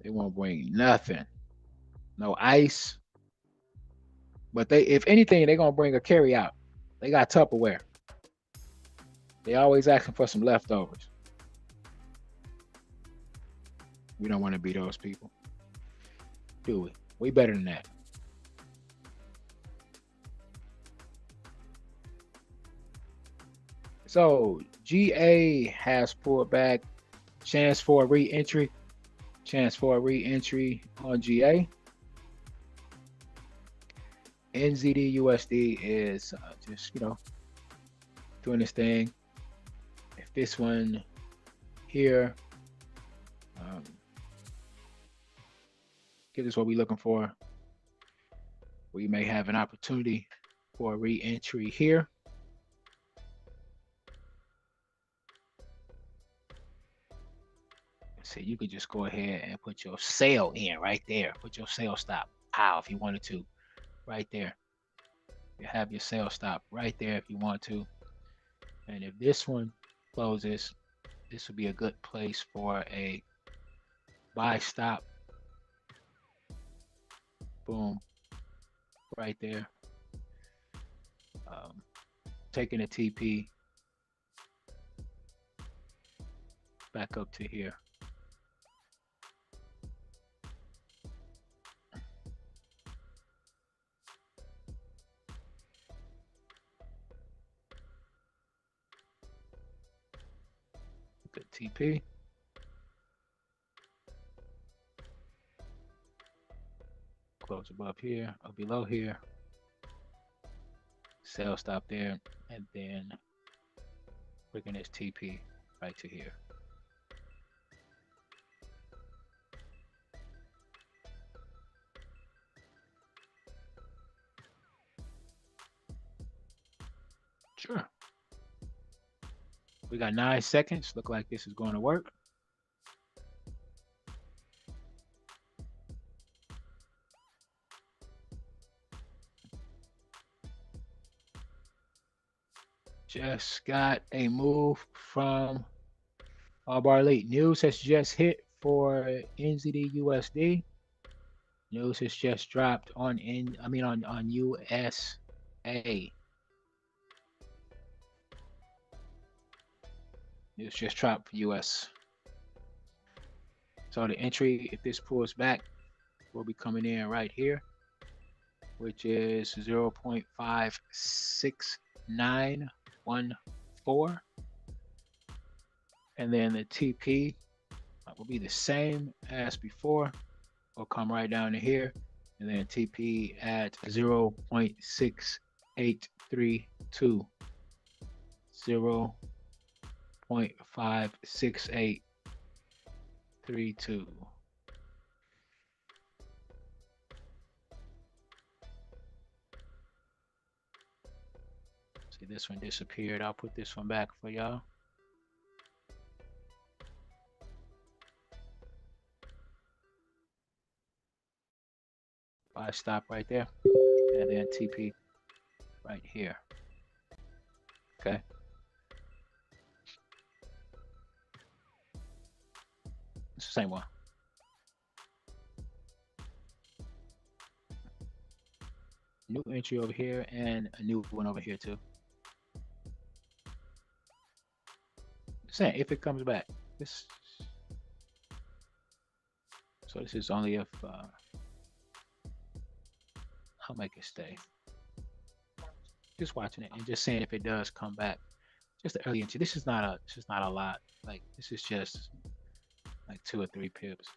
They won't bring nothing. No ice. But if anything, they're gonna bring a carry out. They got Tupperware. They always asking for some leftovers. We don't want to be those people, do we? We better than that. So GA has pulled back. Chance for a re-entry. Chance for a re-entry on GA. NZD USD is just, doing this thing. If this one here, get us what we're looking for, we may have an opportunity for a re-entry here. So you could just go ahead and put your sale in right there. Put your sale stop. Pow, if you wanted to, right there. You have your sale stop right there if you want to. And if this one closes, this would be a good place for a buy stop. Boom, right there. Taking a TP back up to here. Good TP. Close above here or below here. Sell stop there, and then bringing this TP right to here. Sure. We got 9 seconds. Look like this is going to work. Just got a move from Allbar Elite. News has just hit for NZD USD. News has just dropped on USA. News just dropped for US. So the entry, if this pulls back, will be coming in right here, which is 0.56914. And then the TP will be the same as before. Will come right down to here, and then TP at 0.6832. 0.56832. See, this one disappeared. I'll put this one back for y'all. Buy stop right there, and then TP right here. Okay. It's the same one. New entry over here and a new one over here too. Saying if it comes back, this. So this is only if I'll make it stay. Just watching it and just seeing if it does come back. Just the early entry. This is not a lot. Like this is just like 2 or 3 pips.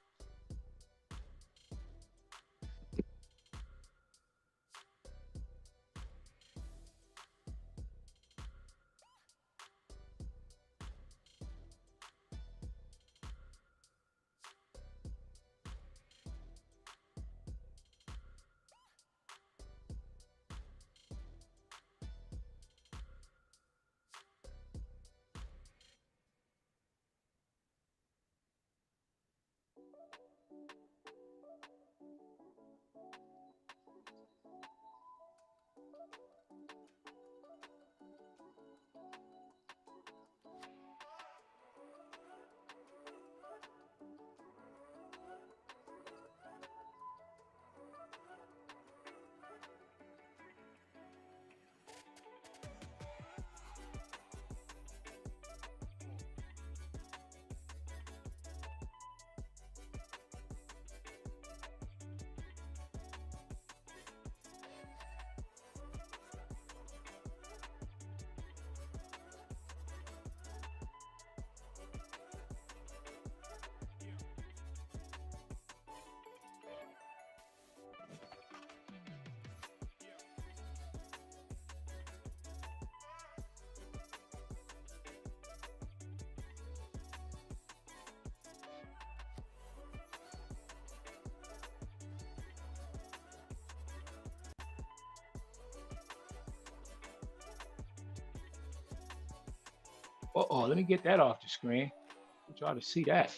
Uh-oh, let me get that off the screen. I want y'all to see that.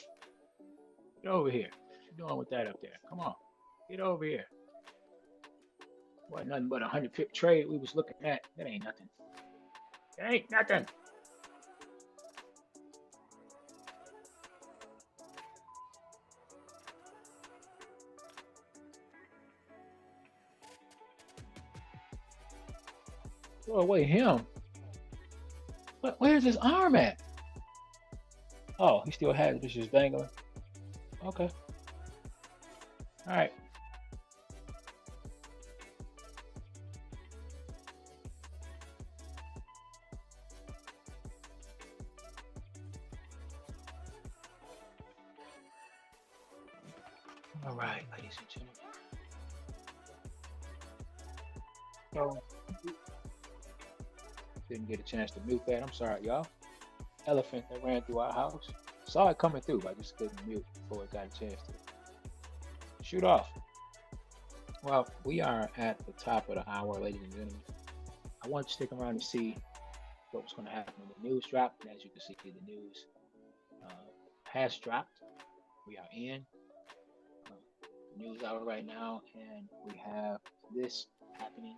Get over here. What you doing with that up there? Come on. Get over here. Wasn't nothing but a 100 pip trade we was looking at. That ain't nothing. That ain't nothing. Throw away him. Where's his arm at? Oh, he still has it. It's just dangling. Okay. All right. All right, ladies and gentlemen. So, didn't get a chance to mute that. I'm sorry, y'all. Elephant that ran through our house. Saw it coming through, but I just couldn't mute before it got a chance to shoot off. Well, we are at the top of the hour, ladies and gentlemen. I want to stick around and see what was going to happen when the news dropped. And as you can see, the news has dropped. We are in the news hour right now, and we have this happening.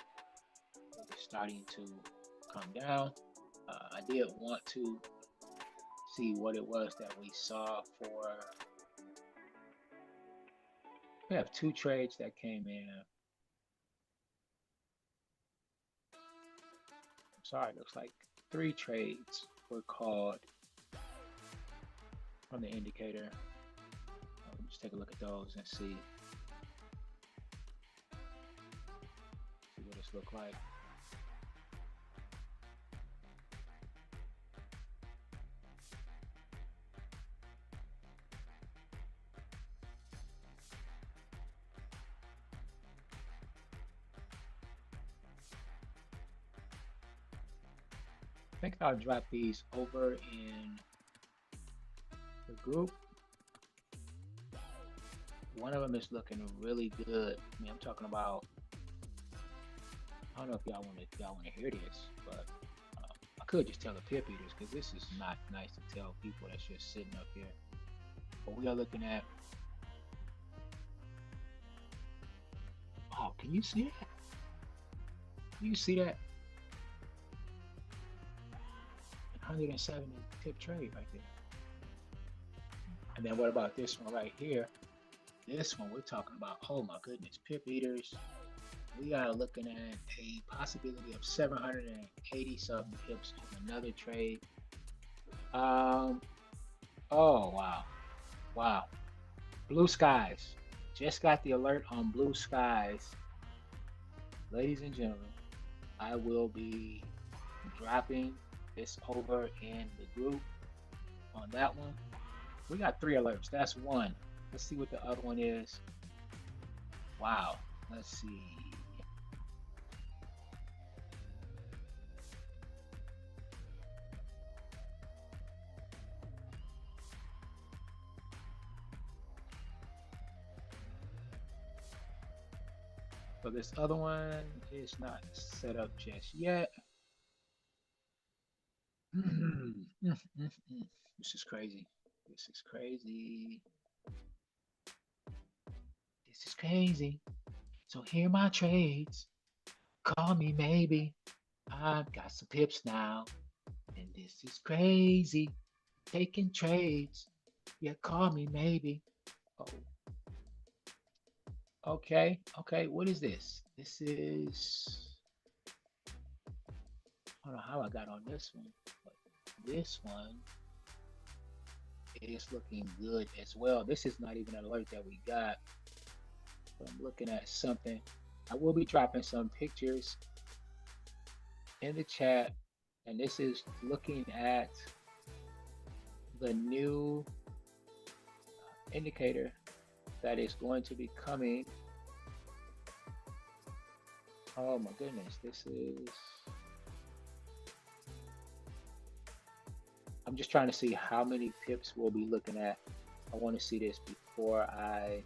It's starting to come down. I did want to see what it was that we saw for. We have 2 trades that came in. I'm sorry, it looks like 3 trades were called from the indicator. Let's take a look at those and see what this look like. I think I'll drop these over in the group. One of them is looking really good. I mean, I'm talking about. I don't know if y'all want to hear this, but I could just tell the pip eaters because this is not nice to tell people that's just sitting up here. But we are looking at. Wow, can you see that? Can you see that? 170 tip trade right there. And then what about this one right here? This one we're talking about, oh my goodness, pip eaters. We are looking at a possibility of 780 something pips on another trade. Oh wow. Wow. Blue skies. Just got the alert on blue skies. Ladies and gentlemen, I will be dropping this over in the group on that one. We got 3 alerts. That's one. Let's see what the other one is. Wow. Let's see. So this other one is not set up just yet. This is crazy. This is crazy. This is crazy. So here are my trades. Call me maybe. I've got some pips now. And this is crazy. Taking trades. Yeah, call me maybe. Oh. Okay. Okay. What is this? This is. I don't know how I got on this one. But this one is looking good as well. This is not even an alert that we got. But I'm looking at something. I will be dropping some pictures in the chat, and this is looking at the new indicator that is going to be coming. Oh my goodness, this is. I'm just trying to see how many pips we'll be looking at. I want to see this before I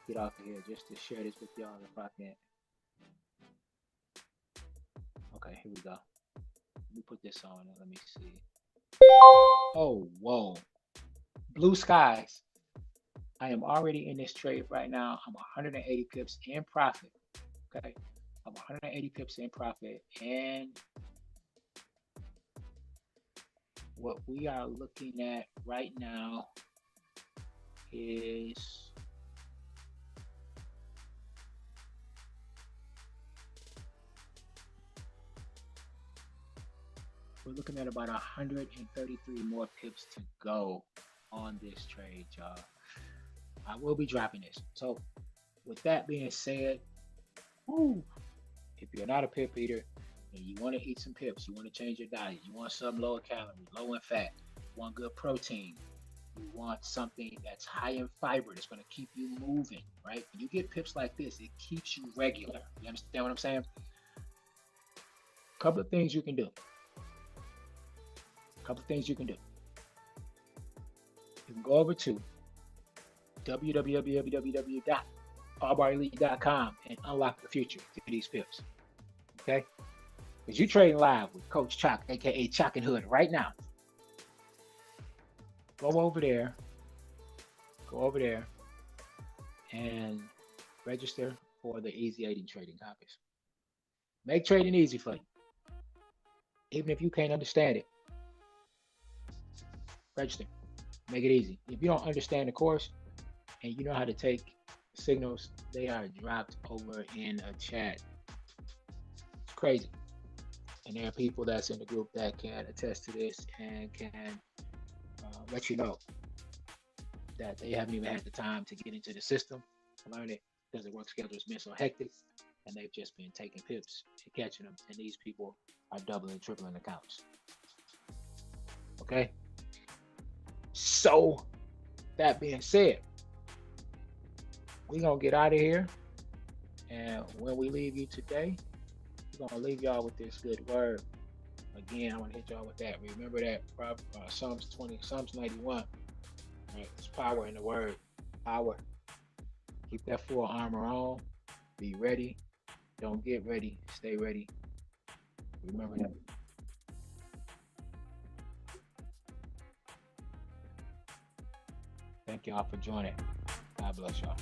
get off of here, just to share this with y'all if I can. Okay, here we go. Let me put this on and let me see. Oh, whoa. Blue skies. I am already in this trade right now. I'm 180 pips in profit. Okay. I'm 180 pips in profit. And what we are looking at right now is we're looking at about 133 more pips to go on this trade, y'all. I will be dropping this. So with that being said, woo, if you're not a pip eater and you want to eat some pips, you want to change your diet, you want something lower calorie, low in fat, you want good protein, you want something that's high in fiber that's going to keep you moving, right? When you get pips like this, it keeps you regular. You understand what I'm saying? Couple of things you can do. You can go over to www.allbarelite.com and unlock the future through these pips. Okay? Because you're trading live with Coach Choc, aka Chocinhood, right now. Go over there and register for the Easy 80 trading copies. Make trading easy for you. Even if you can't understand it, register. Make it easy. If you don't understand the course and you know how to take signals, they are dropped over in a chat. It's crazy. And there are people that's in the group that can attest to this and can let you know that they haven't even had the time to get into the system, learn it, because their work schedule has been so hectic, and they've just been taking pips and catching them. And these people are doubling, tripling accounts. Okay? So, that being said, we're going to get out of here. And when we leave you today, we're going to leave y'all with this good word. Again, I want to hit y'all with that. Remember that Psalms 91. Right? There's power in the word. Power. Keep that full armor on. Be ready. Don't get ready. Stay ready. Remember that. Thank y'all for joining. God bless y'all.